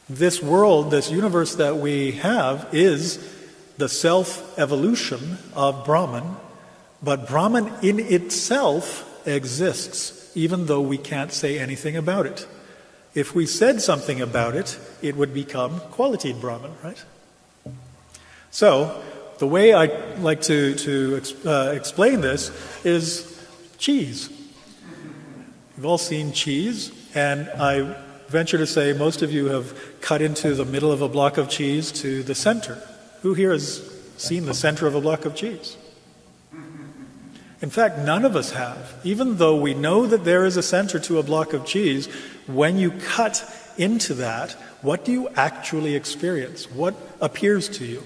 This world, this universe that we have, is the self-evolution of Brahman, but Brahman in itself exists, even though we can't say anything about it. If we said something about it, it would become qualitied Brahman, right? So, the way I like to explain this is cheese. You've all seen cheese, and I venture to say most of you have cut into the middle of a block of cheese to the center. Who here has seen the center of a block of cheese? In fact, none of us have. Even though we know that there is a center to a block of cheese, when you cut into that, what do you actually experience? What appears to you?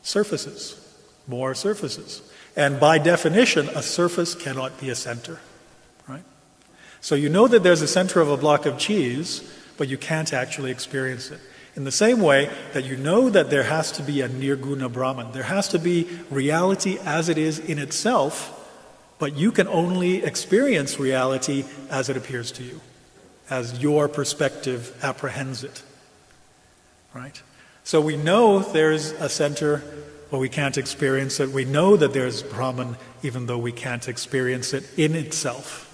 Surfaces. More surfaces. And by definition, a surface cannot be a center. Right? So you know that there's a center of a block of cheese, but you can't actually experience it. In the same way that you know that there has to be a nirguna Brahman. There has to be reality as it is in itself, but you can only experience reality as it appears to you, as your perspective apprehends it. Right? So we know there's a center, but we can't experience it. We know that there's Brahman, even though we can't experience it in itself.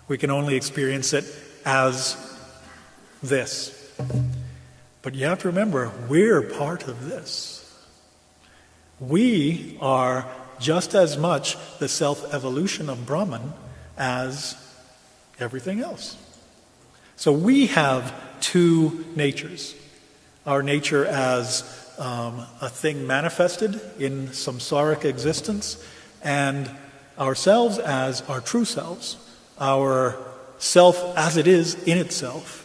We can only experience it as this. But you have to remember, we're part of this. We are just as much the self-evolution of Brahman as everything else. So we have two natures. Our nature as a thing manifested in samsaric existence, and ourselves as our true selves, our self as it is in itself.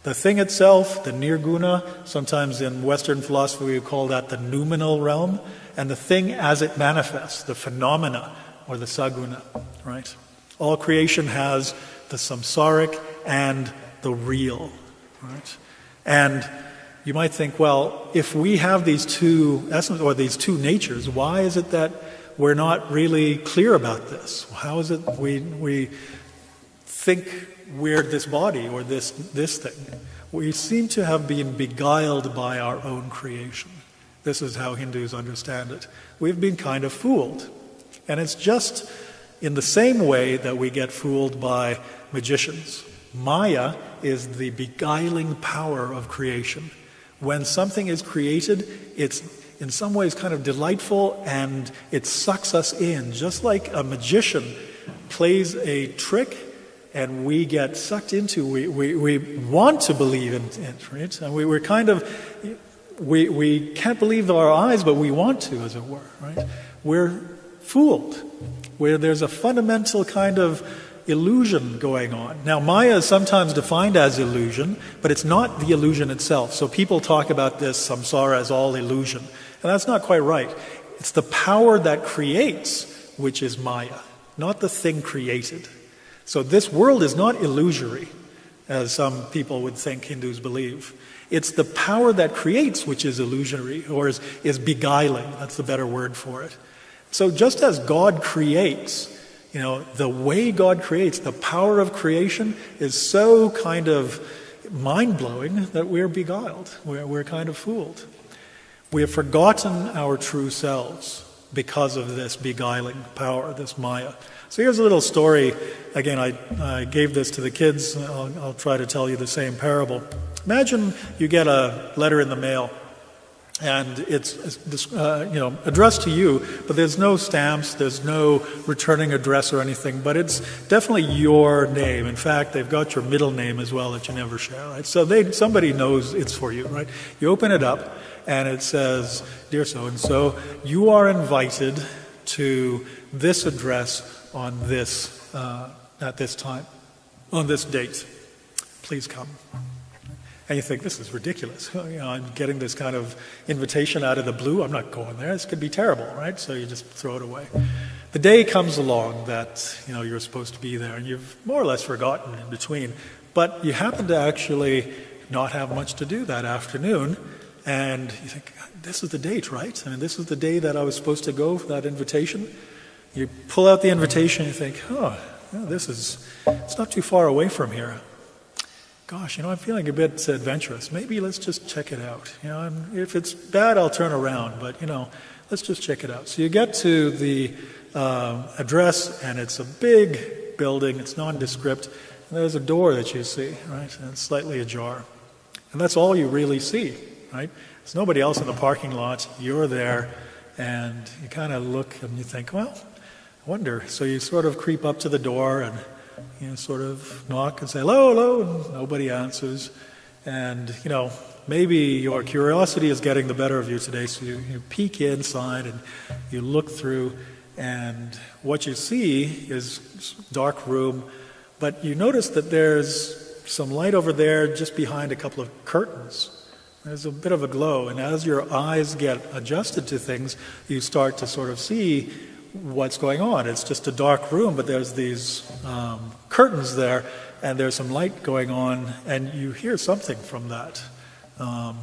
The thing itself, the nirguna, sometimes in Western philosophy we call that the noumenal realm, and the thing as it manifests, the phenomena, or the saguna, right? All creation has the samsaric and the real, right? And you might think, well, if we have these two essence or these two natures, why is it that we're not really clear about this? How is it we think we're this body or this thing? We seem to have been beguiled by our own creation. This is how Hindus understand it. We've been kind of fooled. And it's just in the same way that we get fooled by magicians. Maya is the beguiling power of creation. When something is created, it's in some ways kind of delightful and it sucks us in, just like a magician plays a trick and we get sucked into, we want to believe in it, right? And we're kind of, we can't believe our eyes, but we want to, as it were, right? We're fooled, where there's a fundamental kind of illusion going on. Now, Maya is sometimes defined as illusion, but it's not the illusion itself. So people talk about this samsara as all illusion, and that's not quite right. It's the power that creates, which is Maya, not the thing created. So this world is not illusory, as some people would think Hindus believe. It's the power that creates which is illusory, or is beguiling. That's the better word for it. So just as God creates, the way God creates, the power of creation is so kind of mind-blowing that we're beguiled. We're kind of fooled. We have forgotten our true selves because of this beguiling power, this Maya. So here's a little story. Again, I gave this to the kids. I'll try to tell you the same parable. Imagine you get a letter in the mail, and it's addressed to you, but there's no stamps, there's no returning address or anything, but it's definitely your name. In fact, they've got your middle name as well that you never share, right? So somebody knows it's for you, right? You open it up, and it says, "Dear so-and-so, you are invited to this address on this, at this time, on this date. Please come." And you think, this is ridiculous. I'm getting this kind of invitation out of the blue. I'm not going there. This could be terrible, right? So you just throw it away. The day comes along that, you're supposed to be there, and you've more or less forgotten in between. But you happen to actually not have much to do that afternoon, and you think, this is the date, right? I mean, this is the day that I was supposed to go for that invitation. You pull out the invitation, and you think, it's not too far away from here. Gosh, I'm feeling a bit adventurous. Maybe let's just check it out. If it's bad, I'll turn around, but, let's just check it out. So you get to the address, and it's a big building. It's nondescript. And there's a door that you see, right? And it's slightly ajar. And that's all you really see, right? There's nobody else in the parking lot. You're there, and you kind of look, and you think, well, I wonder. So you sort of creep up to the door, and sort of knock and say, hello, hello, and nobody answers. And, maybe your curiosity is getting the better of you today, so you peek inside and you look through, and what you see is dark room, but you notice that there's some light over there just behind a couple of curtains. There's a bit of a glow, and as your eyes get adjusted to things, you start to sort of see what's going on. It's just a dark room, but there's these curtains there, and there's some light going on, and you hear something from that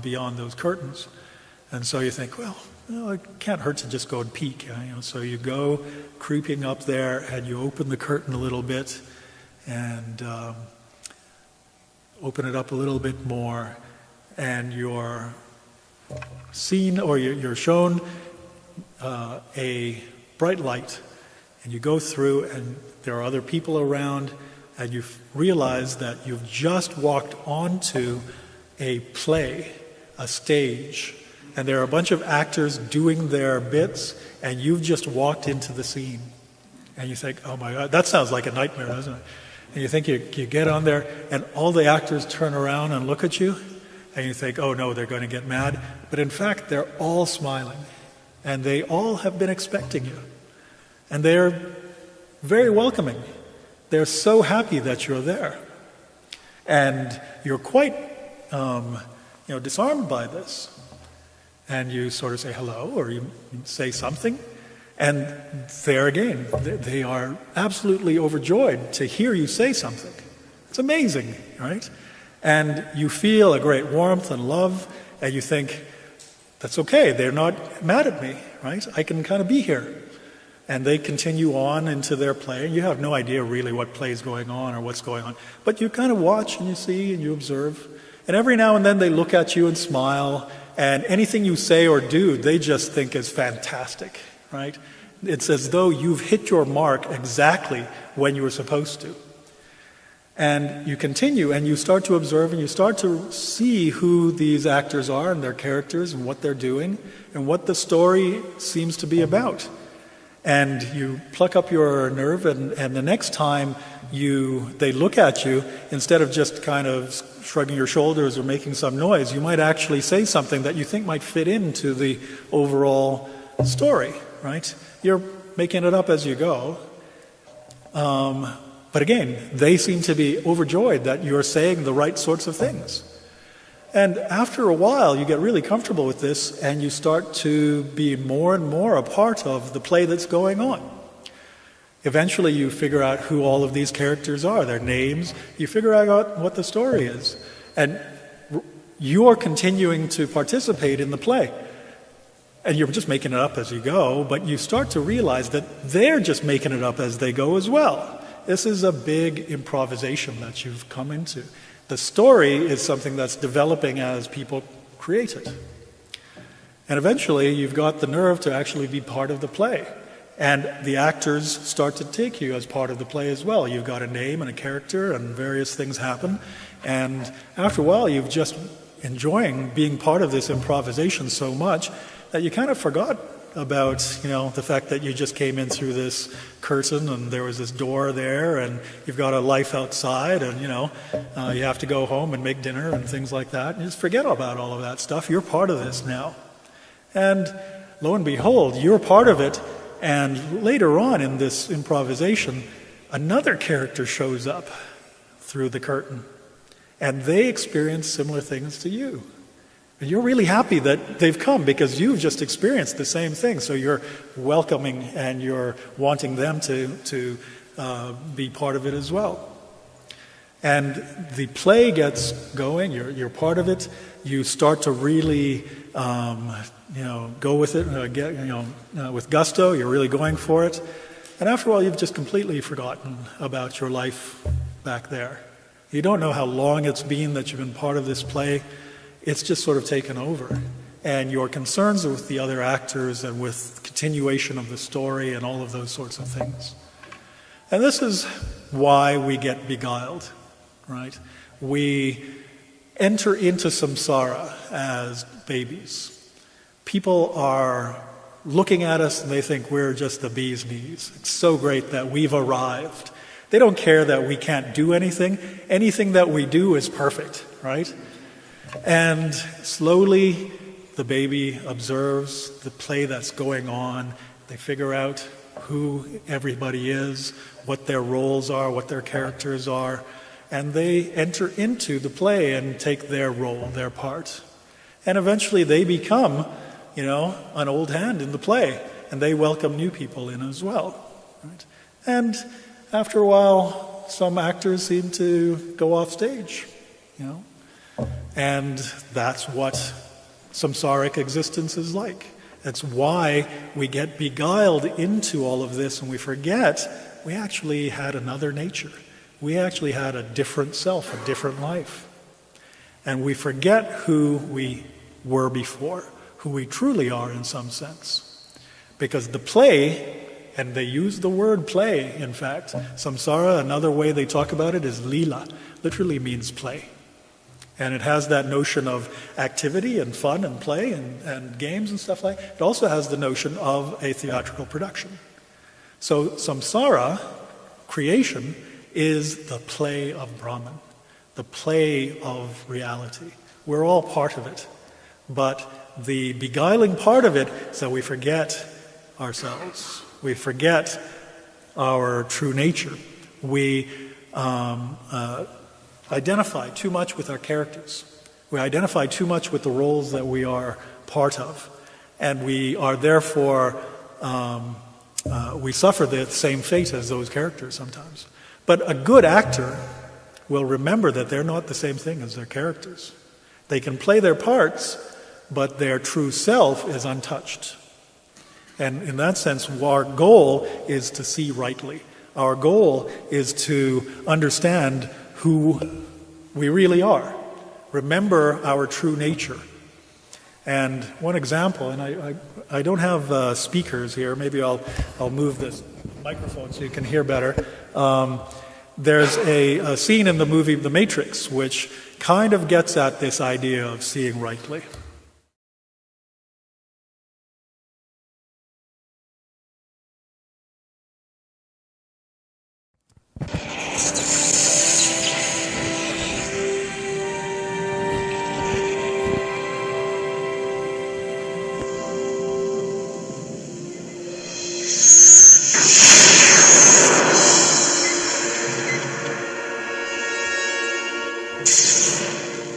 beyond those curtains. And so you think, well, it can't hurt to just go and peek. So you go creeping up there, and you open the curtain a little bit, and open it up a little bit more, and you're seen, or you're shown a bright light, and you go through, and there are other people around, and you realize that you've just walked onto a play, a stage, and there are a bunch of actors doing their bits, and you've just walked into the scene. And you think, oh my God, that sounds like a nightmare, doesn't it? And you think you get on there, and all the actors turn around and look at you, and you think, oh no, they're going to get mad. But in fact, they're all smiling, and they all have been expecting you. And they're very welcoming. They're so happy that you're there. And you're quite, disarmed by this. And you sort of say hello, or you say something. And there again, they are absolutely overjoyed to hear you say something. It's amazing, right? And you feel a great warmth and love, and you think, that's okay, they're not mad at me, right? I can kind of be here. And they continue on into their play. You have no idea really what play is going on or what's going on. But you kind of watch and you see and you observe. And every now and then they look at you and smile. And anything you say or do, they just think is fantastic, right? It's as though you've hit your mark exactly when you were supposed to. And you continue and you start to observe and you start to see who these actors are and their characters and what they're doing and what the story seems to be about. And you pluck up your nerve and the next time they look at you, instead of just kind of shrugging your shoulders or making some noise, you might actually say something that you think might fit into the overall story, right? You're making it up as you go. But again, they seem to be overjoyed that you're saying the right sorts of things. And after a while, you get really comfortable with this and you start to be more and more a part of the play that's going on. Eventually, you figure out who all of these characters are, their names. You figure out what the story is. And you're continuing to participate in the play. And you're just making it up as you go, but you start to realize that they're just making it up as they go as well. This is a big improvisation that you've come into. The story is something that's developing as people create it. And eventually, you've got the nerve to actually be part of the play. And the actors start to take you as part of the play as well. You've got a name and a character, and various things happen. And after a while, you've just enjoying being part of this improvisation so much that you kind of forgot about, the fact that you just came in through this curtain and there was this door there and you've got a life outside and, you have to go home and make dinner and things like that. You just forget about all of that stuff. You're part of this now. And lo and behold, you're part of it. And later on in this improvisation, another character shows up through the curtain and they experience similar things to you. And you're really happy that they've come because you've just experienced the same thing. So you're welcoming and you're wanting them to be part of it as well. And the play gets going. You're part of it. You start to really, go with it. With gusto. You're really going for it. And after a while, you've just completely forgotten about your life back there. You don't know how long it's been that you've been part of this play. It's just sort of taken over. And your concerns are with the other actors and with continuation of the story and all of those sorts of things. And this is why we get beguiled, right? We enter into samsara as babies. People are looking at us and they think we're just the bee's knees. It's so great that we've arrived. They don't care that we can't do anything. Anything that we do is perfect, right? And slowly, the baby observes the play that's going on. They figure out who everybody is, what their roles are, what their characters are, and they enter into the play and take their role, their part. And eventually they become, an old hand in the play, and they welcome new people in as well. Right? And after a while, some actors seem to go off stage, And that's what samsaric existence is like. That's why we get beguiled into all of this and we forget we actually had another nature. We actually had a different self, a different life. And we forget who we were before, who we truly are in some sense. Because the play, and they use the word play, in fact, samsara, another way they talk about it is lila, literally means play. And it has that notion of activity and fun and play and games and stuff like that. It also has the notion of a theatrical production. So samsara, creation, is the play of Brahman, the play of reality. We're all part of it. But the beguiling part of it is that we forget ourselves. We forget our true nature. We identify too much with our characters. We identify too much with the roles that we are part of. And we are therefore, we suffer the same fate as those characters sometimes. But a good actor will remember that they're not the same thing as their characters. They can play their parts, but their true self is untouched. And in that sense, our goal is to see rightly. Our goal is to understand who we really are. Remember our true nature. And one example, and I don't have speakers here. Maybe I'll move this microphone so you can hear better. There's a scene in the movie The Matrix which kind of gets at this idea of seeing rightly.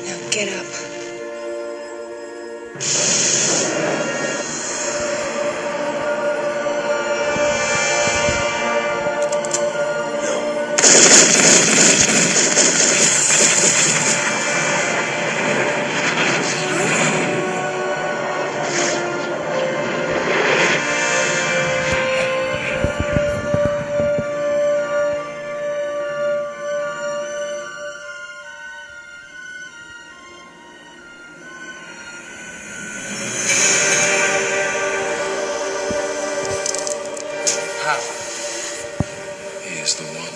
Now get up. He is the one.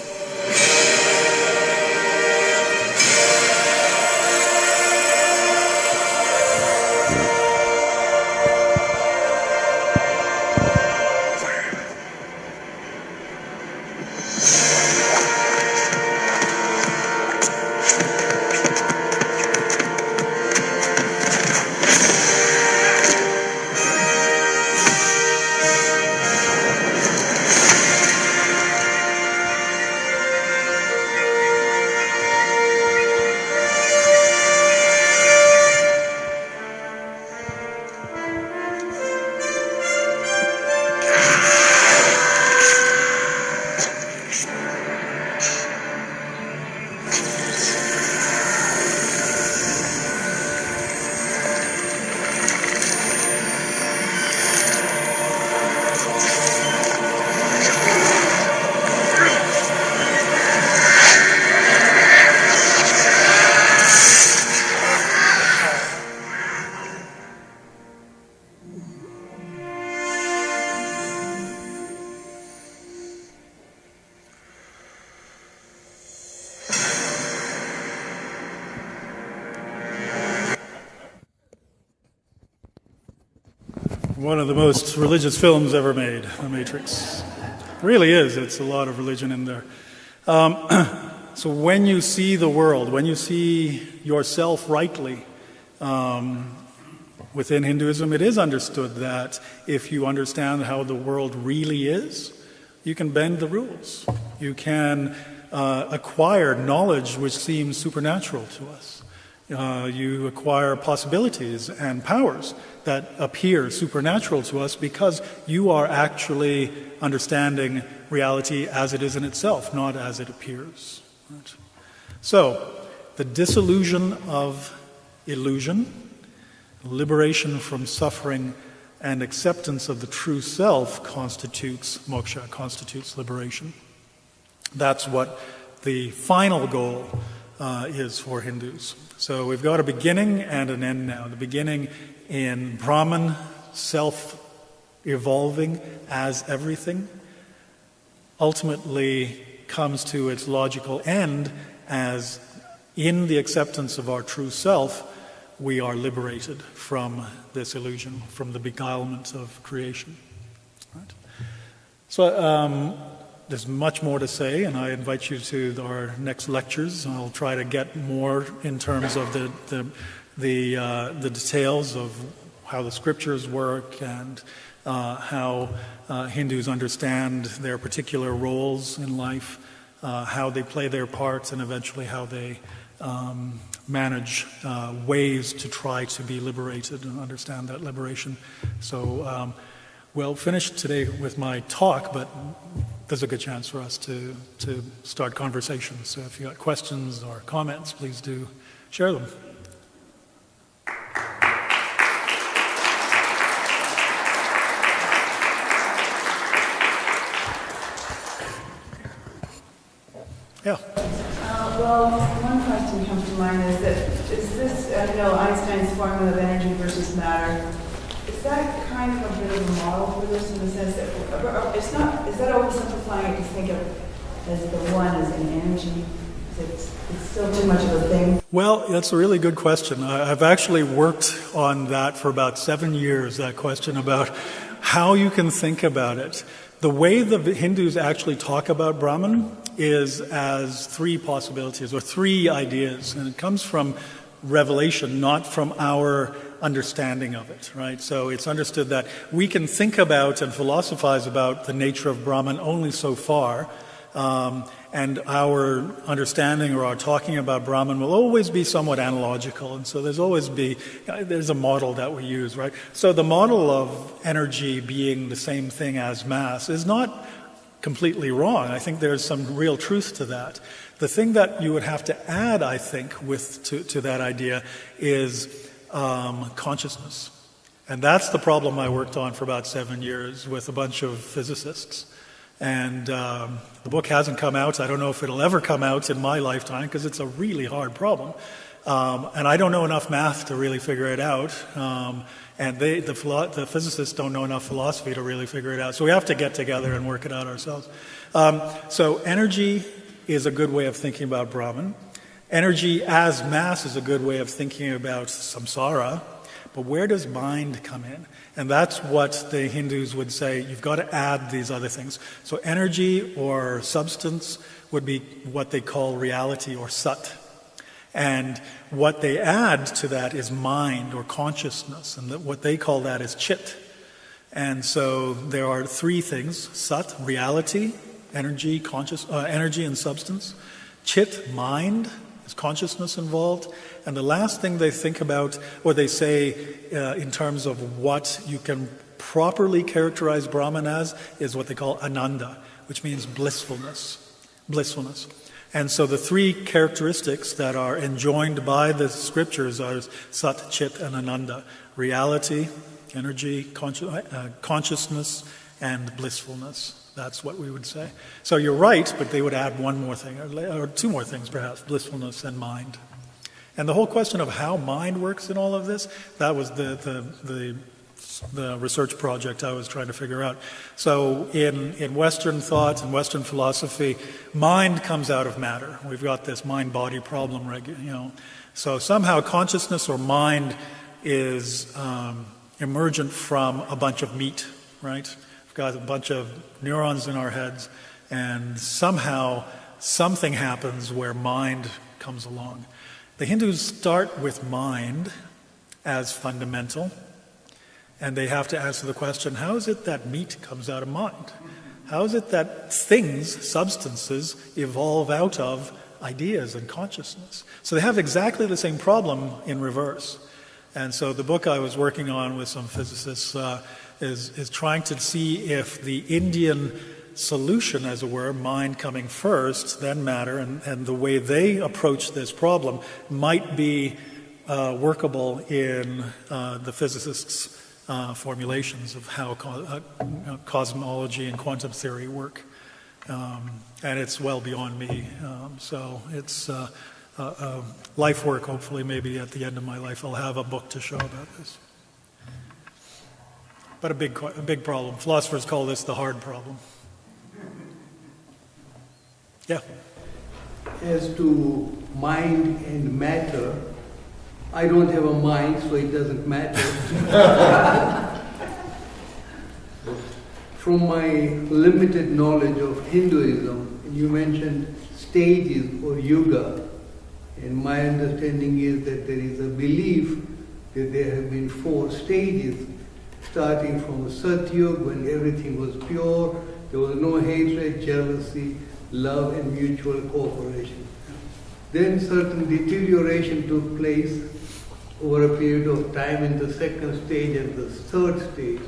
One of the most religious films ever made, The Matrix. It really is. It's a lot of religion in there. So when you see the world, when you see yourself rightly within Hinduism, it is understood that if you understand how the world really is, you can bend the rules. You can acquire knowledge which seems supernatural to us. You acquire possibilities and powers that appear supernatural to us because you are actually understanding reality as it is in itself, not as it appears. Right? So, the dissolution of illusion, liberation from suffering, and acceptance of the true self constitutes moksha, constitutes liberation. That's what the final goal is for Hindus. So we've got a beginning and an end now. The beginning in Brahman, self-evolving as everything, ultimately comes to its logical end as in the acceptance of our true self, we are liberated from this illusion, from the beguilement of creation. Right? So there's much more to say, and I invite you to our next lectures. I'll try to get more in terms of the details of how the scriptures work and how Hindus understand their particular roles in life, how they play their parts, and eventually how they manage ways to try to be liberated and understand that liberation. So we'll finish today with my talk, but there's a good chance for us to start conversations. So if you got questions or comments, please do share them. Yeah. Well, one question comes to mind is this, Einstein's formula of energy versus matter, is that kind of a bit of a model for this in the sense that it's not, is that oversimplifying it to think of as the one, as an energy? It's still too much of a thing? Well, that's a really good question. I've actually worked on that for about 7 years, that question about how you can think about it. The way the Hindus actually talk about Brahman is as three possibilities or three ideas, and it comes from revelation, not from our understanding of it, right? So it's understood that we can think about and philosophize about the nature of Brahman only so far, and our understanding or our talking about Brahman will always be somewhat analogical, and so there's a model that we use, right? So the model of energy being the same thing as mass is not completely wrong. I think there's some real truth to that. The thing that you would have to add, I think, to that idea is consciousness. And that's the problem I worked on for about 7 years with a bunch of physicists. And the book hasn't come out. I don't know if it'll ever come out in my lifetime because it's a really hard problem. And I don't know enough math to really figure it out. And the physicists don't know enough philosophy to really figure it out. So we have to get together and work it out ourselves. So energy is a good way of thinking about Brahman. Energy as mass is a good way of thinking about samsara. But where does mind come in? And that's what the Hindus would say, you've got to add these other things. So energy or substance would be what they call reality or sat. And what they add to that is mind or consciousness, and what they call that is chit. And so there are three things: sat, reality, energy and substance; chit, mind, is consciousness involved; and the last thing they think about, or they say in terms of what you can properly characterize Brahman as, is what they call ananda, which means blissfulness. And so the three characteristics that are enjoined by the scriptures are sat, chit, and ananda: reality, energy, consciousness, and blissfulness. That's what we would say. So you're right, but they would add one more thing, or two more things perhaps: blissfulness and mind. And the whole question of how mind works in all of this, that was the research project I was trying to figure out. So in Western thought and Western philosophy, mind comes out of matter. We've got this mind-body problem, So somehow consciousness or mind is emergent from a bunch of meat, right? We've got a bunch of neurons in our heads, and somehow something happens where mind comes along. The Hindus start with mind as fundamental, and they have to answer the question, how is it that meat comes out of mind? How is it that things, substances, evolve out of ideas and consciousness? So they have exactly the same problem in reverse. And so the book I was working on with some physicists is trying to see if the Indian solution, as it were, mind coming first, then matter, and the way they approach this problem might be workable in the physicists' formulations of how cosmology and quantum theory work. And it's well beyond me. So it's life work. Hopefully, maybe at the end of my life, I'll have a book to show about this. But a big problem. Philosophers call this the hard problem. Yeah. As to mind and matter, I don't have a mind, so it doesn't matter. From my limited knowledge of Hinduism, you mentioned stages or yuga, and my understanding is that there is a belief that there have been 4 stages, starting from Satyug, when everything was pure, there was no hatred, jealousy, love, and mutual cooperation. Then certain deterioration took place over a period of time in the 2nd stage and the 3rd stage.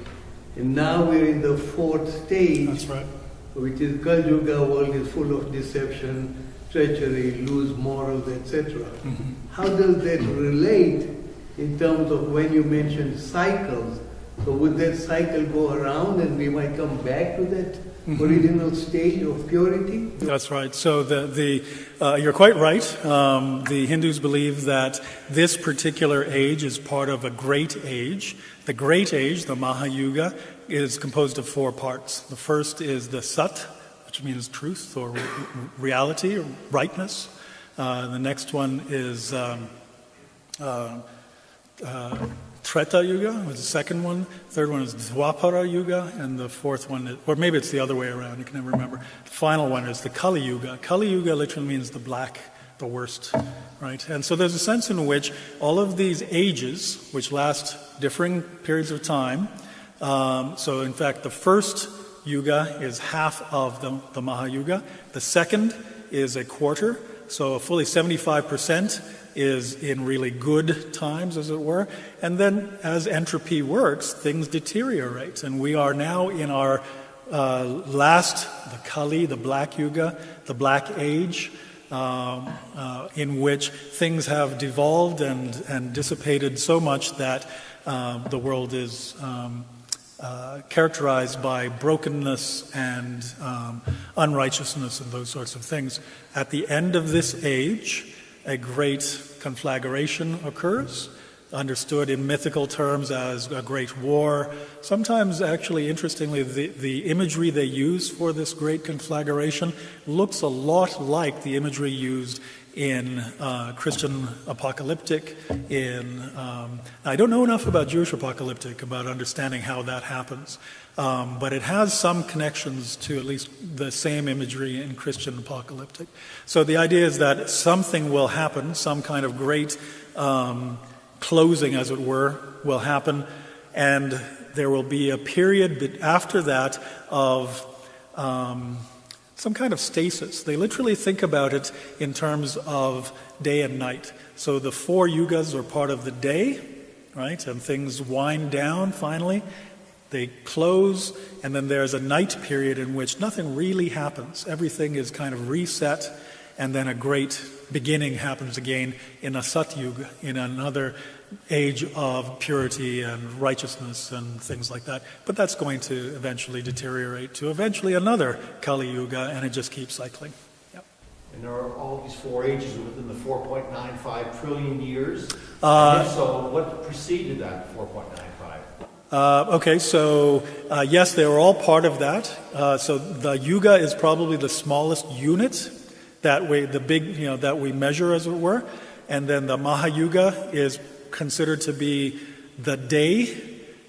And now we're in the 4th stage. That's right. Which is Kal Yuga, world is full of deception, treachery, loose morals, etc. Mm-hmm. How does that relate in terms of when you mentioned cycles? So would that cycle go around and we might come back to that original stage of purity? That's right. So you're quite right. The Hindus believe that this particular age is part of a great age. The great age, the Mahayuga, is composed of 4 parts. The first is the Sat, which which means truth or reality or rightness. The next one is Treta Yuga was the second one. Third one is Dwapara Yuga, and the fourth one is, or maybe it's the other way around, you can never remember. The final one is the Kali Yuga. Kali Yuga literally means the black, the worst, right? And so there's a sense in which all of these ages, which last differing periods of time, so in fact the first Yuga is half of the Mahayuga. The second is a quarter, so fully 75% is in really good times, as it were. And then as entropy works, things deteriorate. And we are now in our last, the Kali, the Black Yuga, the Black Age, in which things have devolved and dissipated so much that the world is characterized by brokenness and unrighteousness and those sorts of things. At the end of this age, a great conflagration occurs, understood in mythical terms as a great war. Sometimes, actually, interestingly, the imagery they use for this great conflagration looks a lot like the imagery used in Christian apocalyptic, I don't know enough about Jewish apocalyptic, about understanding how that happens, but it has some connections to at least the same imagery in Christian apocalyptic. So the idea is that something will happen, some kind of great closing, as it were, will happen, and there will be a period after that of some kind of stasis. They literally think about it in terms of day and night. So the 4 yugas are part of the day, right? And things wind down finally. They close, and then there's a night period in which nothing really happens. Everything is kind of reset, and then a great beginning happens again in a Satyuga, in another age of purity and righteousness and things like that. But that's going to eventually deteriorate to eventually another Kali Yuga, and it just keeps cycling. Yep. And there are all these 4 ages within the 4.95 trillion years. And if so, what preceded that 4.95? Okay, so yes, they were all part of that. So the Yuga is probably the smallest unit that we measure, as it were, and then the Mahayuga is considered to be the day.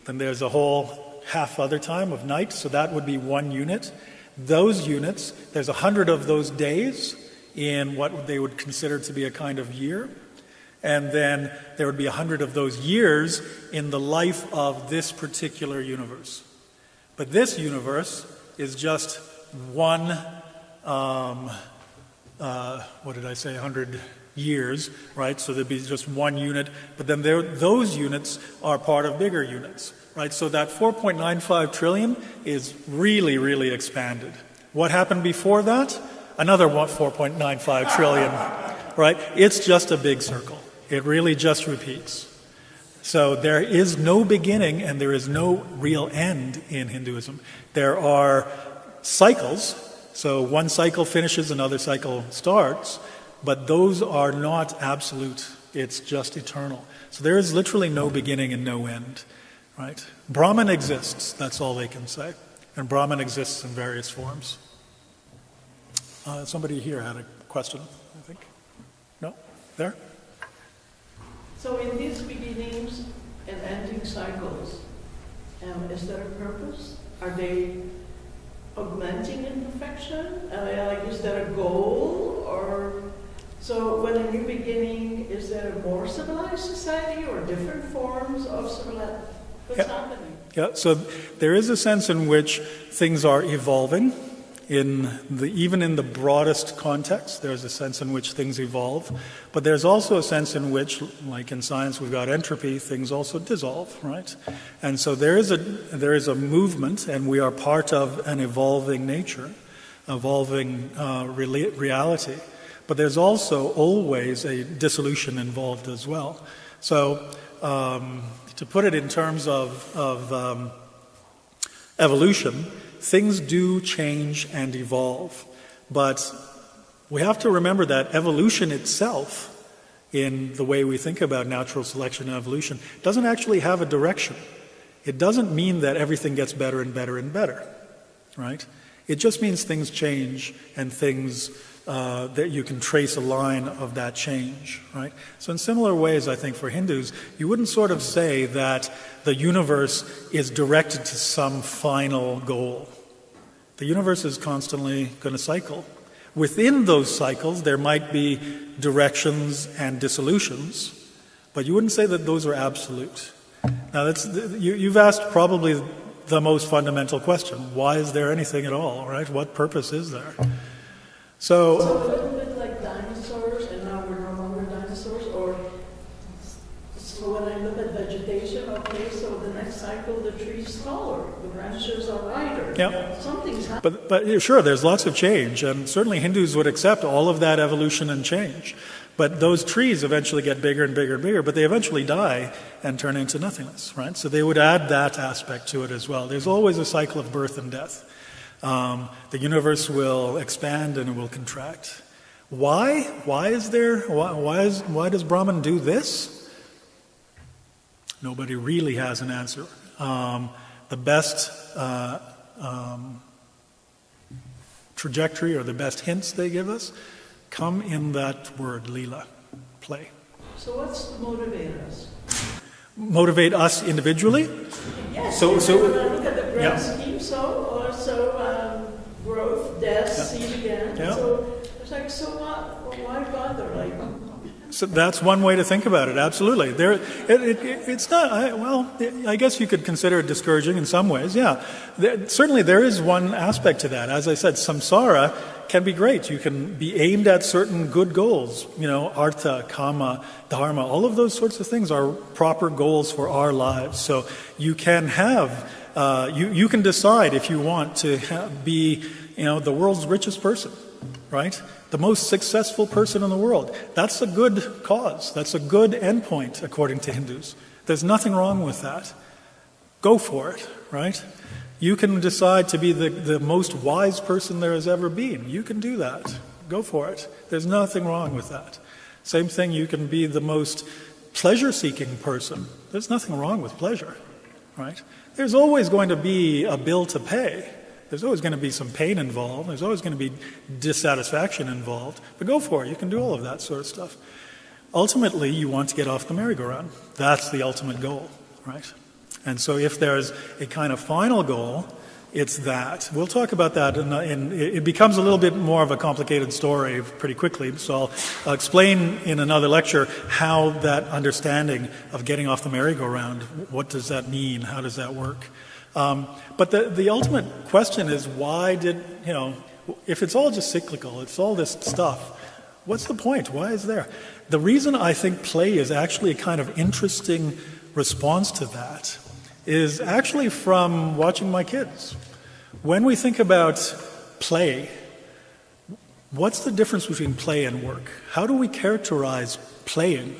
Then there's a whole half other time of night, so that would be 1 unit. Those units, there's 100 of those days in what they would consider to be a kind of year, and then there would be 100 of those years in the life of this particular universe. But this universe is just one, 100 years, right? So there'd be just 1 unit, but then those units are part of bigger units, right? So that 4.95 trillion is really, really expanded. What happened before that? Another 4.95 trillion, right? It's just a big circle. It really just repeats. So there is no beginning and there is no real end in Hinduism. There are cycles, so one cycle finishes, another cycle starts, but those are not absolute. It's just eternal. So there is literally no beginning and no end, right? Brahman exists, that's all they can say. And Brahman exists in various forms. Somebody here had a question, I think. No? There? So in these beginnings and ending cycles, is there a purpose? Are they augmenting imperfection? Is there a goal? Or so when a new beginning, is there a more civilized society or different forms of civilization? What's happening? Yeah, so there is a sense in which things are evolving. Even in the broadest context, there's a sense in which things evolve. But there's also a sense in which, like in science, we've got entropy, things also dissolve, right? And so there is a movement, and we are part of an evolving nature, evolving reality. But there's also always a dissolution involved as well. So to put it in terms of evolution, things do change and evolve, but we have to remember that evolution itself, in the way we think about natural selection and evolution, doesn't actually have a direction. It doesn't mean that everything gets better and better and better, right? It just means things change and things that you can trace a line of that change, right? So in similar ways, I think for Hindus, you wouldn't sort of say that the universe is directed to some final goal. The universe is constantly going to cycle. Within those cycles, there might be directions and dissolutions, but you wouldn't say that those are absolute. Now, you've asked probably the most fundamental question. Why is there anything at all, right? What purpose is there? So a little bit like dinosaurs, and now we're no longer dinosaurs, or so when I look at vegetation, okay, so the next cycle the tree's taller, the branches are wider. Yeah. Something's happening. But sure, there's lots of change, and certainly Hindus would accept all of that evolution and change. But those trees eventually get bigger and bigger and bigger, but they eventually die and turn into nothingness, right? So they would add that aspect to it as well. There's always a cycle of birth and death. The universe will expand and it will contract. Why? Why does Brahman do this? Nobody really has an answer. The best trajectory or the best hints they give us come in that word, lila, play. So what's to motivate us? Motivate us individually? Yes. So when I look at the grand scheme, growth, death, seed again. Yeah. So it's like, so what? Well, why bother? Like. So that's one way to think about it. Absolutely. It's not. I guess you could consider it discouraging in some ways. Yeah. Certainly, there is one aspect to that. As I said, samsara can be great. You can be aimed at certain good goals. Artha, kama, dharma. All of those sorts of things are proper goals for our lives. So you can have. You can decide if you want to be, the world's richest person, right? The most successful person in the world. That's a good cause. That's a good endpoint, according to Hindus. There's nothing wrong with that. Go for it, right? You can decide to be the most wise person there has ever been. You can do that. Go for it. There's nothing wrong with that. Same thing, you can be the most pleasure-seeking person. There's nothing wrong with pleasure, right? There's always going to be a bill to pay. There's always going to be some pain involved. There's always going to be dissatisfaction involved. But go for it. You can do all of that sort of stuff. Ultimately, you want to get off the merry-go-round. That's the ultimate goal, right? And so if there's a kind of final goal, it's that. We'll talk about that. It becomes a little bit more of a complicated story pretty quickly. So I'll explain in another lecture how that understanding of getting off the merry-go-round, what does that mean? How does that work? But the ultimate question is why if it's all just cyclical, it's all this stuff, what's the point? Why is there? The reason I think play is actually a kind of interesting response to that is actually from watching my kids. When we think about play, what's the difference between play and work? How do we characterize playing,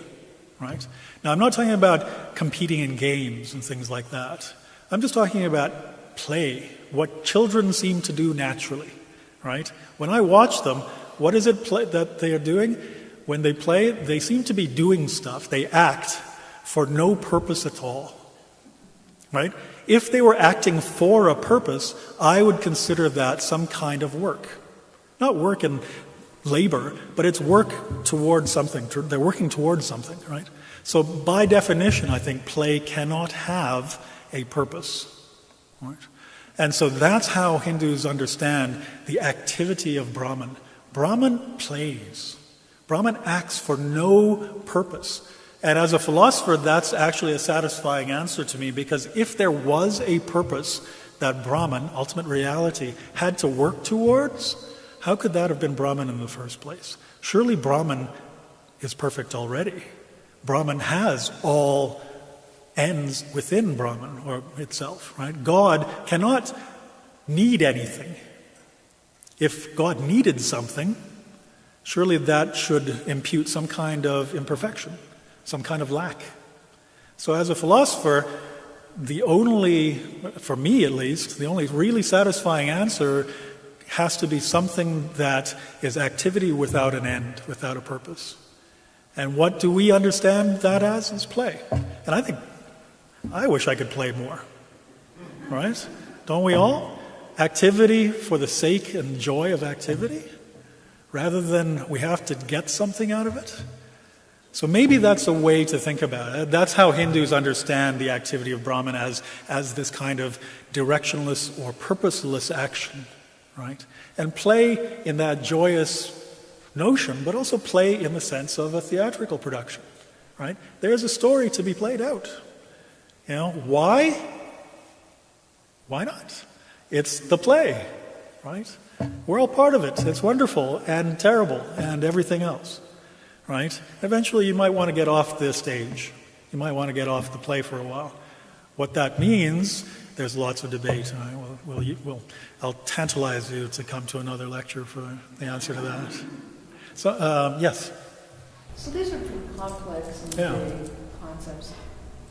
right? Now, I'm not talking about competing in games and things like that. I'm just talking about play, what children seem to do naturally, right? When I watch them, what is it that they are doing? When they play, they seem to be doing stuff. They act for no purpose at all, right? If they were acting for a purpose, I would consider that some kind of work. Not work in labor, but it's work towards something. They're working towards something, right? So by definition, I think play cannot have a purpose, right? And so that's how Hindus understand the activity of Brahman. Brahman plays. Brahman acts for no purpose. And as a philosopher, that's actually a satisfying answer to me, because if there was a purpose that Brahman, ultimate reality, had to work towards, how could that have been Brahman in the first place? Surely Brahman is perfect already. Brahman has all ends within Brahman or itself, right? God cannot need anything. If God needed something, surely that should impute some kind of imperfection, some kind of lack. So as a philosopher, for me at least, the only really satisfying answer has to be something that is activity without an end, without a purpose. And what do we understand that as? Is play. And I wish I could play more, right? Don't we all? activity for the sake and joy of activity, rather than we have to get something out of it. So maybe that's a way to think about it. That's how Hindus understand the activity of Brahman, as this kind of directionless or purposeless action, right? And play in that joyous notion, but also play in the sense of a theatrical production, right? There's a story to be played out. Why? Why not? It's the play, right? We're all part of it. It's wonderful and terrible and everything else, right? Eventually you might want to get off the stage. You might want to get off the play for a while. What that means, there's lots of debate. I'll tantalize you to come to another lecture for the answer to that. So, yes? So these are pretty complex and vague concepts.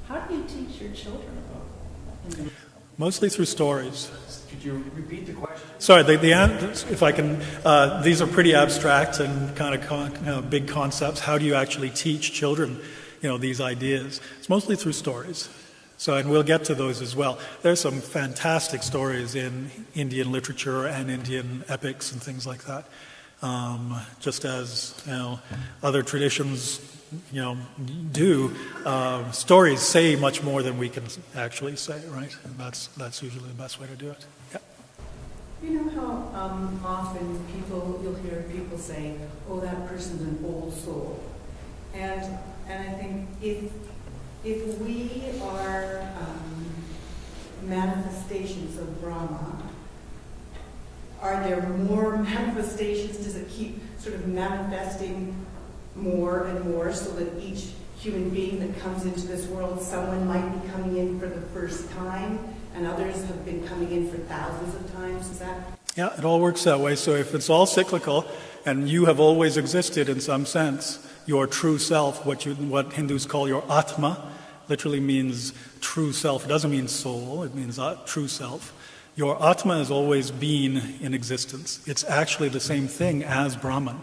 How do you teach your children about Hinduism? Mostly through stories. Could you repeat the question? Sorry, if I can, these are pretty abstract and kind of big concepts. How do you actually teach children, these ideas? It's mostly through stories. So, and we'll get to those as well. There's some fantastic stories in Indian literature and Indian epics and things like that. Just as other traditions, do. Stories say much more than we can actually say, right? And that's usually the best way to do it. Yeah. You know how often you'll hear people say, "Oh, that person's an old soul," and I think if we are manifestations of Brahma, are there more manifestations? Does it keep sort of manifesting more and more so that each human being that comes into this world, someone might be coming in for the first time and others have been coming in for thousands of times? Is that? Yeah, it all works that way. So if it's all cyclical and you have always existed in some sense, your true self, what Hindus call your Atma, literally means true self. It doesn't mean soul, it means true self. Your Atma has always been in existence. It's actually the same thing as Brahman,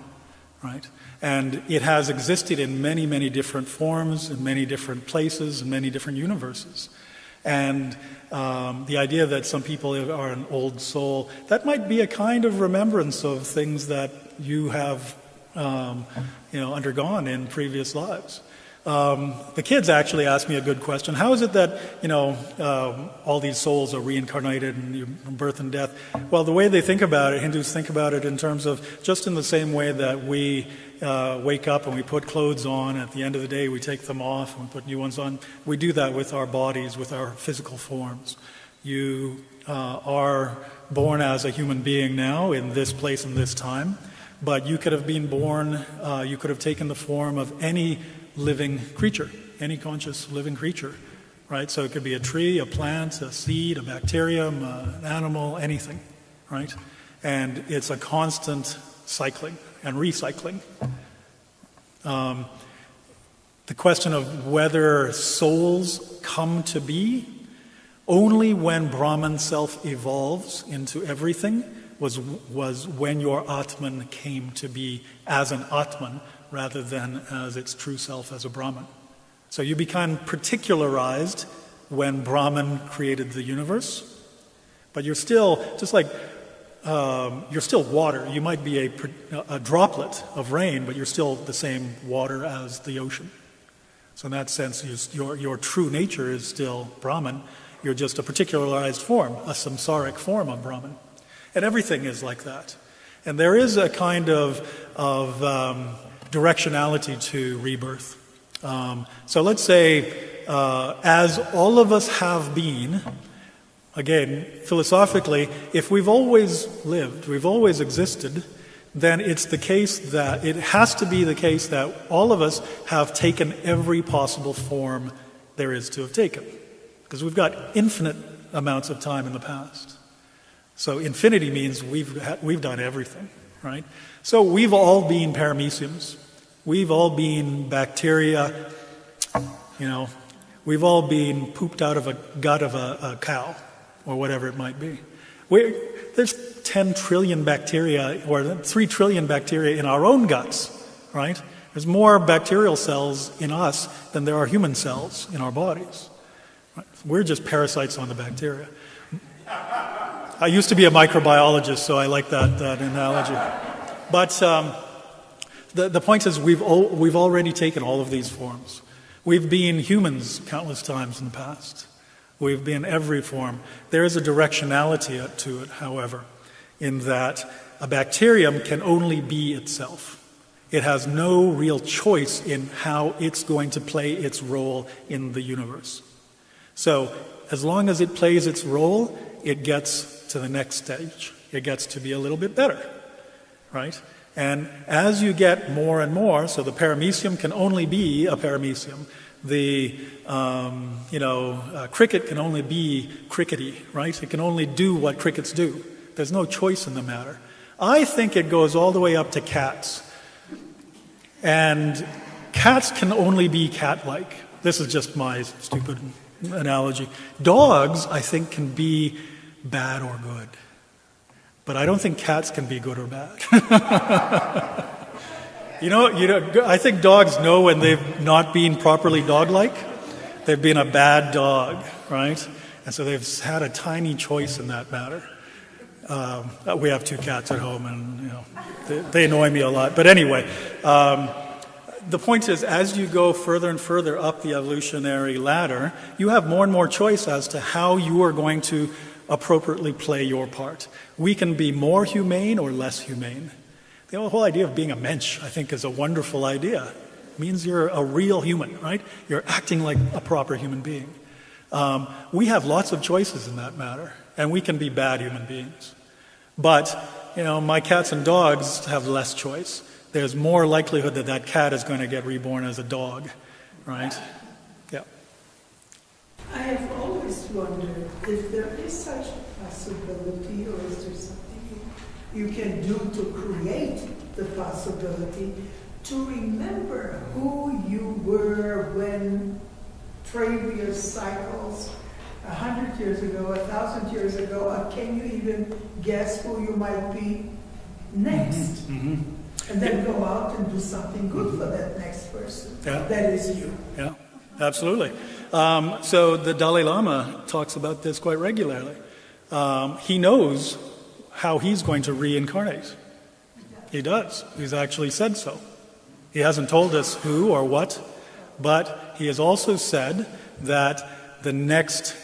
right? And it has existed in many, many different forms, in many different places, in many different universes. And the idea that some people are an old soul, that might be a kind of remembrance of things that you have undergone in previous lives. The kids actually asked me a good question. How is it that, all these souls are reincarnated and birth and death? Well, the way they think about it, Hindus think about it in terms of just in the same way that we wake up and we put clothes on. At the end of the day, we take them off and we put new ones on. We do that with our bodies, with our physical forms. You are born as a human being now in this place and this time, but you could have been born, you could have taken the form of any living creature, any conscious living creature, right? So it could be a tree, a plant, a seed, a bacterium, an animal, anything, right? And it's a constant cycling and recycling. The question of whether souls come to be only when Brahman self evolves into everything was when your Atman came to be as an Atman, rather than as its true self as a Brahman. So you become particularized when Brahman created the universe, but you're still, just like you're still water. You might be a droplet of rain, but you're still the same water as the ocean. So in that sense, your true nature is still Brahman. You're just a particularized form, a samsaric form of Brahman. And everything is like that. And there is a kind of directionality to rebirth. So let's say, as all of us have been, again, philosophically, if we've always lived, we've always existed, then it's the case that, it has to be the case that all of us have taken every possible form there is to have taken. Because we've got infinite amounts of time in the past. So infinity means we've done everything, right? So we've all been parameciums. We've all been bacteria, we've all been pooped out of a gut of a cow, or whatever it might be. There's 10 trillion bacteria, or 3 trillion bacteria in our own guts, right? There's more bacterial cells in us than there are human cells in our bodies. Right? We're just parasites on the bacteria. I used to be a microbiologist, so I like that analogy. But the point is, we've already taken all of these forms. We've been humans countless times in the past. We've been every form. There is a directionality to it, however, in that a bacterium can only be itself. It has no real choice in how it's going to play its role in the universe. So, as long as it plays its role, it gets to the next stage. It gets to be a little bit better, right? And as you get more and more, so the paramecium can only be a paramecium. The cricket can only be crickety, right? It can only do what crickets do. There's no choice in the matter. I think it goes all the way up to cats. And cats can only be cat-like. This is just my stupid analogy. Dogs, I think, can be bad or good. But I don't think cats can be good or bad. I think dogs know when they've not been properly dog-like. They've been a bad dog, right? And so they've had a tiny choice in that matter. We have 2 cats at home, and they annoy me a lot. But anyway, the point is, as you go further and further up the evolutionary ladder, you have more and more choice as to how you are going to appropriately play your part. We can be more humane or less humane. The whole idea of being a mensch, I think, is a wonderful idea. It means you're a real human, right? You're acting like a proper human being. We have lots of choices in that matter, and we can be bad human beings. But, my cats and dogs have less choice. There's more likelihood that that cat is going to get reborn as a dog, right? Yeah. I have always wondered if there is such a possibility, or is there something you can do to create the possibility to remember who you were when previous cycles, 100 years ago, 1,000 years ago, or can you even guess who you might be next? Mm-hmm. And then go out and do something good for that next person. Yeah. That is you. Yeah, absolutely. So the Dalai Lama talks about this quite regularly. He knows how he's going to reincarnate. He does. He's actually said so. He hasn't told us who or what, but he has also said that the next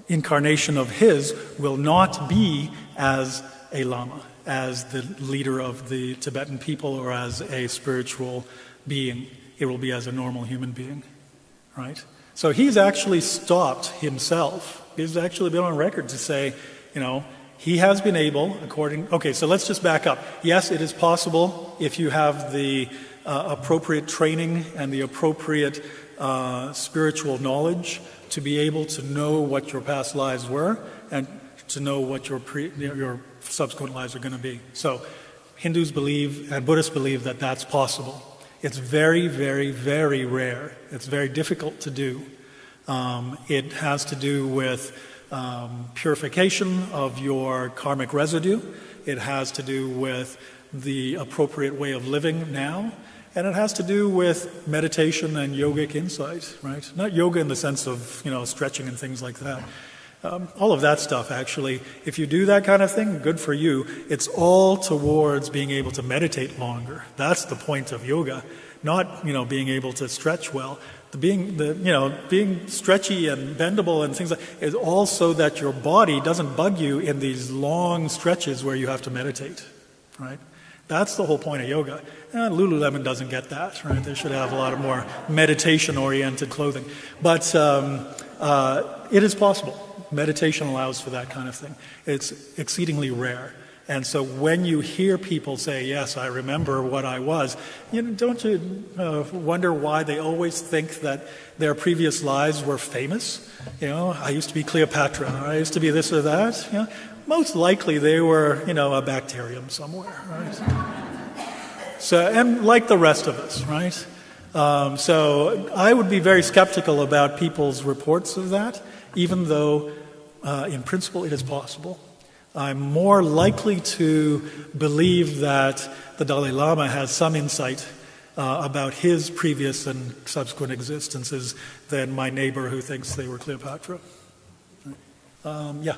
incarnation of his will not be as a Lama, as the leader of the Tibetan people or as a spiritual being. It will be as a normal human being, right? So he's actually stopped himself. He's actually been on record to say, he has been able, okay, so let's just back up. Yes, it is possible if you have the appropriate training and the appropriate spiritual knowledge to be able to know what your past lives were and to know what your subsequent lives are going to be. So Hindus believe and Buddhists believe that that's possible. It's very, very, very rare. It's very difficult to do. It has to do with purification of your karmic residue. It has to do with the appropriate way of living now. And it has to do with meditation and yogic insight, right? Not yoga in the sense of, stretching and things like that. All of that stuff, actually, if you do that kind of thing, good for you. It's all towards being able to meditate longer. That's the point of yoga, not, being able to stretch well. Being stretchy and bendable and things like is all so that your body doesn't bug you in these long stretches where you have to meditate, right? That's the whole point of yoga. And Lululemon doesn't get that, right? They should have a lot of more meditation-oriented clothing. But it is possible. Meditation allows for that kind of thing. It's exceedingly rare. And so when you hear people say, yes, I remember what I was, don't you wonder why they always think that their previous lives were famous? I used to be Cleopatra, or I used to be this or that. Most likely they were, a bacterium somewhere, right? So, and like the rest of us, right? So I would be very skeptical about people's reports of that, even though in principle it is possible. I'm more likely to believe that the Dalai Lama has some insight about his previous and subsequent existences than my neighbor who thinks they were Cleopatra. Yeah.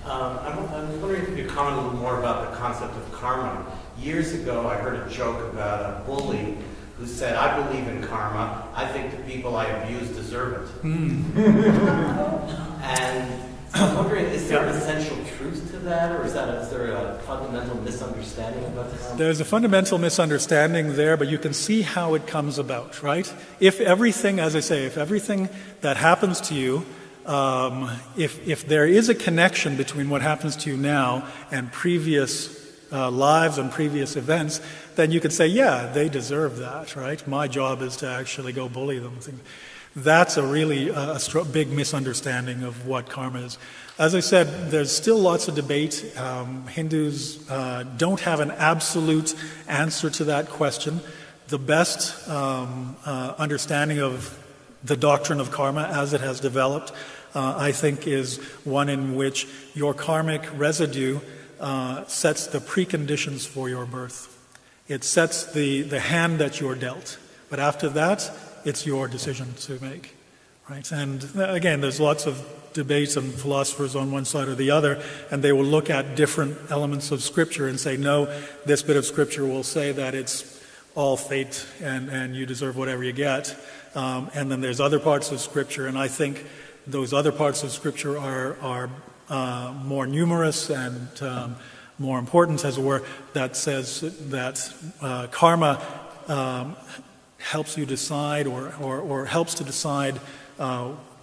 I'm wondering if you could comment a little more about the concept of karma. Years ago, I heard a joke about a bully who said, "I believe in karma. I think the people I abuse deserve it." And so I'm wondering, is there an essential truth to that, or is there a fundamental misunderstanding about this? There's a fundamental misunderstanding there, but you can see how it comes about, right? If everything, as I say, if everything that happens to you, if there is a connection between what happens to you now and previous lives and previous events, then you could say, yeah, they deserve that, right? My job is to actually go bully them. That's a really big misunderstanding of what karma is. As I said, there's still lots of debate. Hindus don't have an absolute answer to that question. The best understanding of the doctrine of karma as it has developed, I think, is one in which your karmic residue sets the preconditions for your birth. It sets the hand that you're dealt. But after that, it's your decision to make, right? And again, there's lots of debates and philosophers on one side or the other, and they will look at different elements of Scripture and say, no, this bit of Scripture will say that it's all fate and you deserve whatever you get. And then there's other parts of Scripture, and I think those other parts of Scripture are more numerous and more important, as it were, that says that karma helps you decide or helps to decide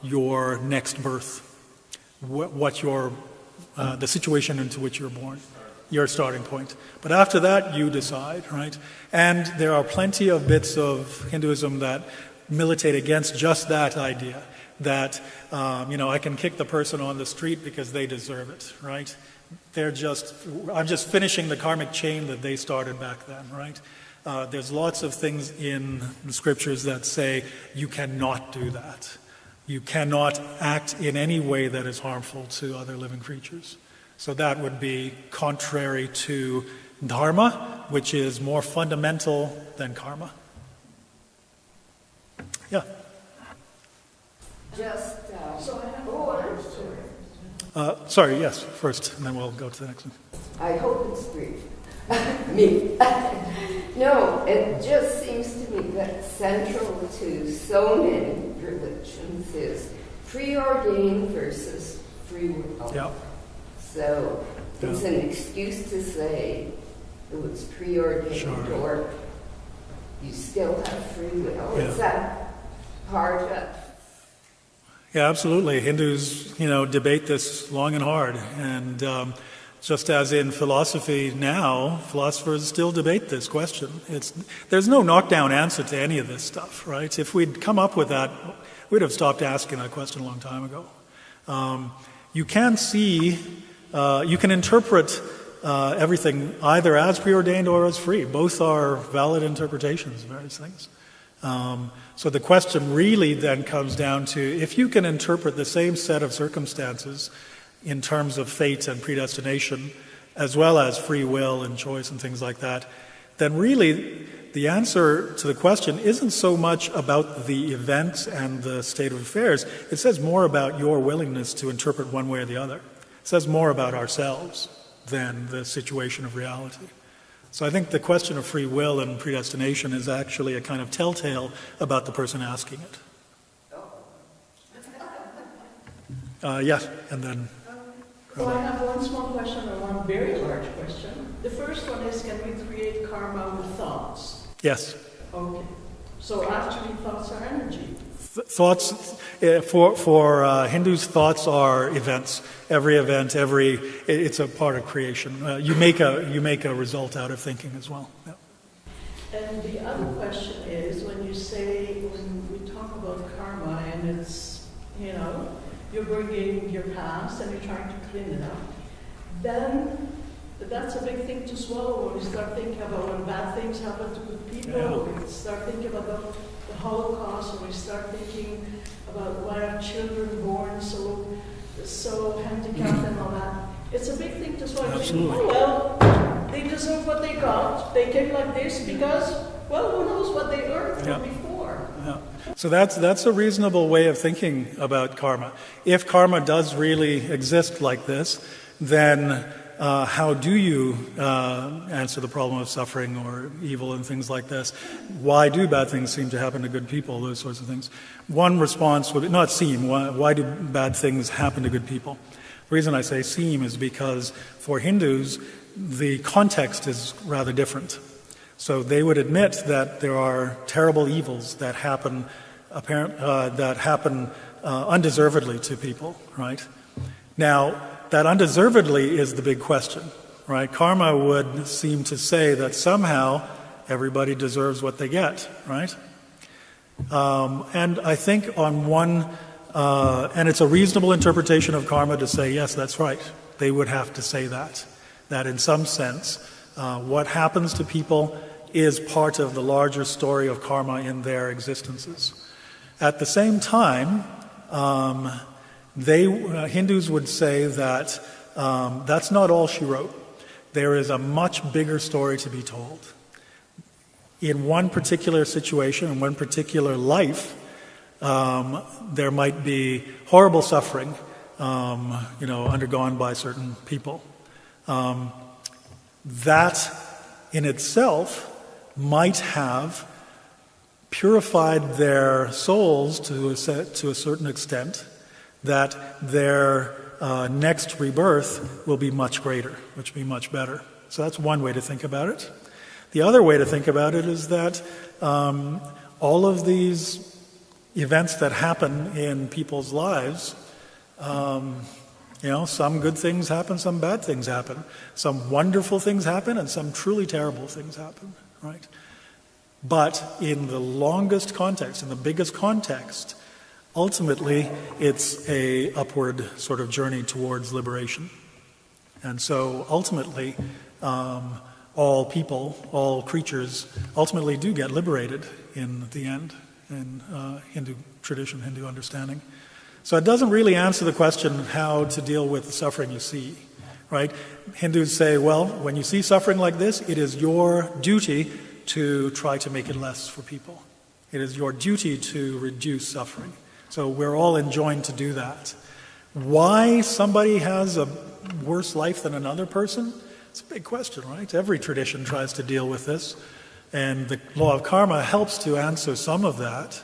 your next birth, what your the situation into which you're born, your starting point. But after that, you decide, right? And there are plenty of bits of Hinduism that militate against just that idea, that I can kick the person on the street because they deserve it, right? I'm just finishing the karmic chain that they started back then, right? There's lots of things in the Scriptures that say you cannot do that. You cannot act in any way that is harmful to other living creatures. So that would be contrary to dharma, which is more fundamental than karma. Yeah. Sorry, yes, first, and then we'll go to the next one. I hope it's brief. Me. No, it just seems to me that central to so many religions is preordained versus free will. Yeah. So it's an excuse to say it was preordained, or you still have free will. Is that part of? Yeah, absolutely. Hindus, debate this long and hard, and just as in philosophy now, philosophers still debate this question. There's no knockdown answer to any of this stuff, right? If we'd come up with that, we'd have stopped asking that question a long time ago. You can interpret everything either as preordained or as free. Both are valid interpretations of various things. So the question really then comes down to, if you can interpret the same set of circumstances in terms of fate and predestination, as well as free will and choice and things like that, then really the answer to the question isn't so much about the event and the state of affairs. It says more about your willingness to interpret one way or the other. It says more about ourselves than the situation of reality. So I think the question of free will and predestination is actually a kind of telltale about the person asking it. Yes, and then... So I have one small question and one very large question. The first one is, can we create karma with thoughts? Yes. Okay. So actually thoughts are energy. Thoughts, for Hindus, thoughts are events. Every event, it's a part of creation. You make a result out of thinking as well. Yeah. And the other question is, when we talk about karma, and it's, you're bringing your past and you're trying to clean it up, then that's a big thing to swallow when we start thinking about when bad things happen to good people, when we start thinking about the Holocaust, when we start thinking about why are children born so handicapped and all that. It's a big thing to swallow. Absolutely. Oh, well, they deserve what they got. They came like this because, well, who knows what they earned from before. Yeah. So that's a reasonable way of thinking about karma. If karma does really exist like this, then how do you answer the problem of suffering or evil and things like this? Why do bad things seem to happen to good people? Those sorts of things. One response would not seem. Why do bad things happen to good people? The reason I say seem is because for Hindus, the context is rather different. So they would admit that there are terrible evils that happen undeservedly to people, right? Now, that undeservedly is the big question, right? Karma would seem to say that somehow everybody deserves what they get, right? And I think on one, and it's a reasonable interpretation of karma to say, yes, that's right. They would have to say that in some sense, what happens to people is part of the larger story of karma in their existences. At the same time, Hindus would say that that's not all she wrote. There is a much bigger story to be told. In one particular situation, in one particular life, there might be horrible suffering, undergone by certain people. That in itself might have purified their souls to a certain extent, that their next rebirth will be much greater, which will be much better. So that's one way to think about it. The other way to think about it is that all of these events that happen in people's lives, some good things happen, some bad things happen. Some wonderful things happen, and some truly terrible things happen, right? But in the longest context, in the biggest context, ultimately it's a upward sort of journey towards liberation. And so ultimately, all people, all creatures, ultimately do get liberated in the end, in Hindu tradition, Hindu understanding. So it doesn't really answer the question how to deal with the suffering you see, right? Hindus say, well, when you see suffering like this, it is your duty to try to make it less for people. It is your duty to reduce suffering. So we're all enjoined to do that. Why somebody has a worse life than another person? It's a big question, right? Every tradition tries to deal with this. And the law of karma helps to answer some of that.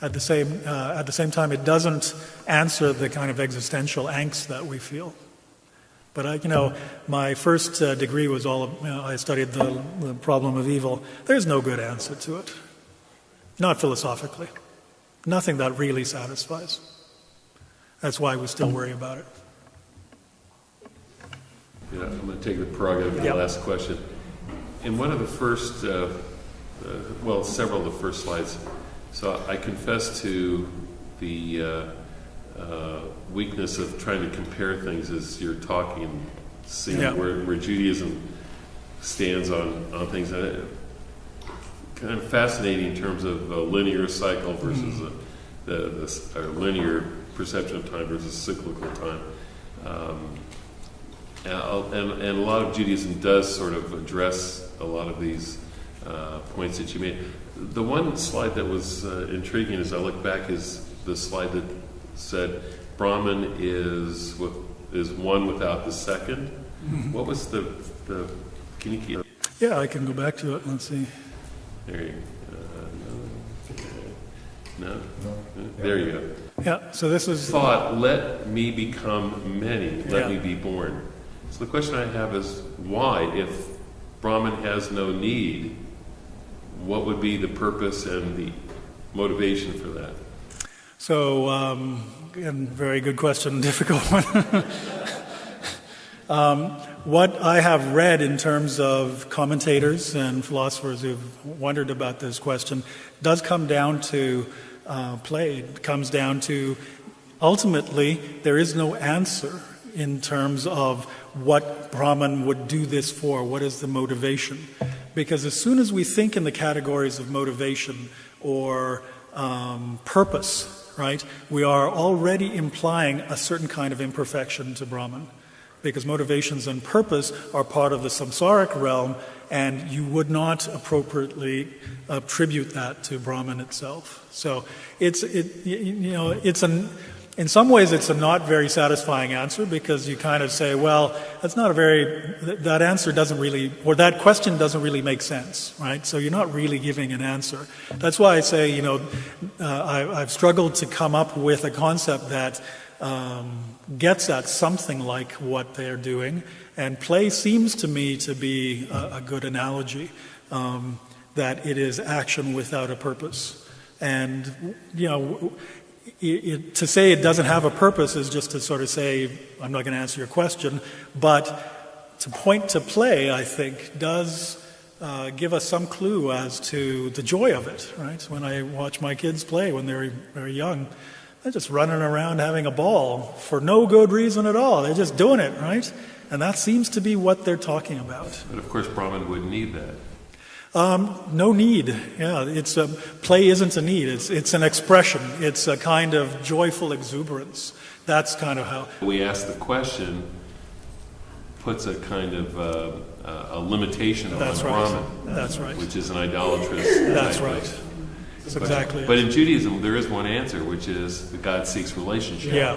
At the same time, it doesn't answer the kind of existential angst that we feel. But my first degree was I studied the problem of evil. There's no good answer to it, not philosophically. Nothing that really satisfies. That's why we still worry about it. Yeah, I'm going to take the prerogative of the last question. In one of the first, several of the first slides, so I confess to the weakness of trying to compare things as you're talking and seeing where Judaism stands on things. Kind of fascinating in terms of a linear cycle versus a linear perception of time versus cyclical time. And a lot of Judaism does sort of address a lot of these points that you made. The one slide that was intriguing as I look back is the slide that said Brahman is one without the second. What was the can you keep? Yeah, I can go back to it. Let's see. There you go. No? There you go. Yeah, so this is... Thought, let me become many, let me be born. So the question I have is, why? If Brahman has no need, what would be the purpose and the motivation for that? So, again, very good question, difficult one. What I have read in terms of commentators and philosophers who've wondered about this question does come down to play. It comes down to, ultimately, there is no answer in terms of what Brahman would do this for. What is the motivation? Because as soon as we think in the categories of motivation or purpose, right, we are already implying a certain kind of imperfection to Brahman. Because motivations and purpose are part of the samsaric realm, and you would not appropriately attribute that to Brahman itself. So it's In some ways, it's a not very satisfying answer because you kind of say, well, that answer doesn't really, or that question doesn't really make sense, right? So you're not really giving an answer. That's why I say, I've struggled to come up with a concept that gets at something like what they're doing, and play seems to me to be a good analogy, that it is action without a purpose. And, to say it doesn't have a purpose is just to sort of say, I'm not going to answer your question, but to point to play, I think, does give us some clue as to the joy of it, right? When I watch my kids play when they're very young, they're just running around having a ball for no good reason at all. They're just doing it, right? And that seems to be what they're talking about. But of course, Brahman wouldn't need that. No need. Yeah, play isn't a need. It's an expression. It's a kind of joyful exuberance. That's kind of how we ask the question. Puts a kind of a limitation on Brahman. That's right. Which is an idolatrous. That's right. That's exactly. But in Judaism, there is one answer, which is that God seeks relationship. Yeah,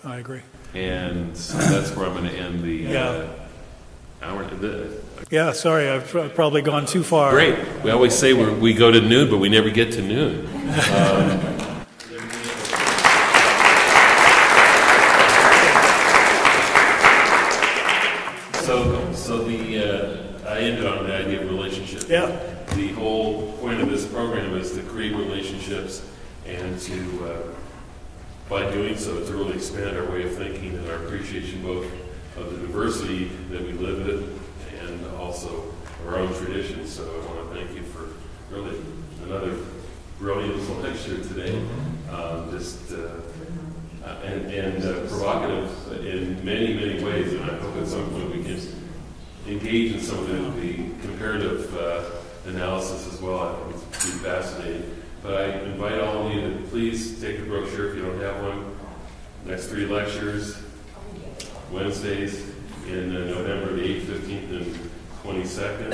I agree. And so that's where I'm going to end the hour. Yeah, sorry, I've probably gone too far. Great. We always say we go to noon, but we never get to noon. I ended on the idea of relationship. Yeah. The whole point of this program is to create relationships and to, by doing so, to really expand our way of thinking and our appreciation both of the diversity that we live in and also our own traditions. So I want to thank you for really another brilliant lecture today. And provocative in many, many ways. And I hope at some point we can engage in some of the comparative analysis as well. I think it's pretty fascinating. But I invite all of you to please take a brochure if you don't have one. Next 3 lectures, Wednesdays in November the 8th, 15th, and 22nd.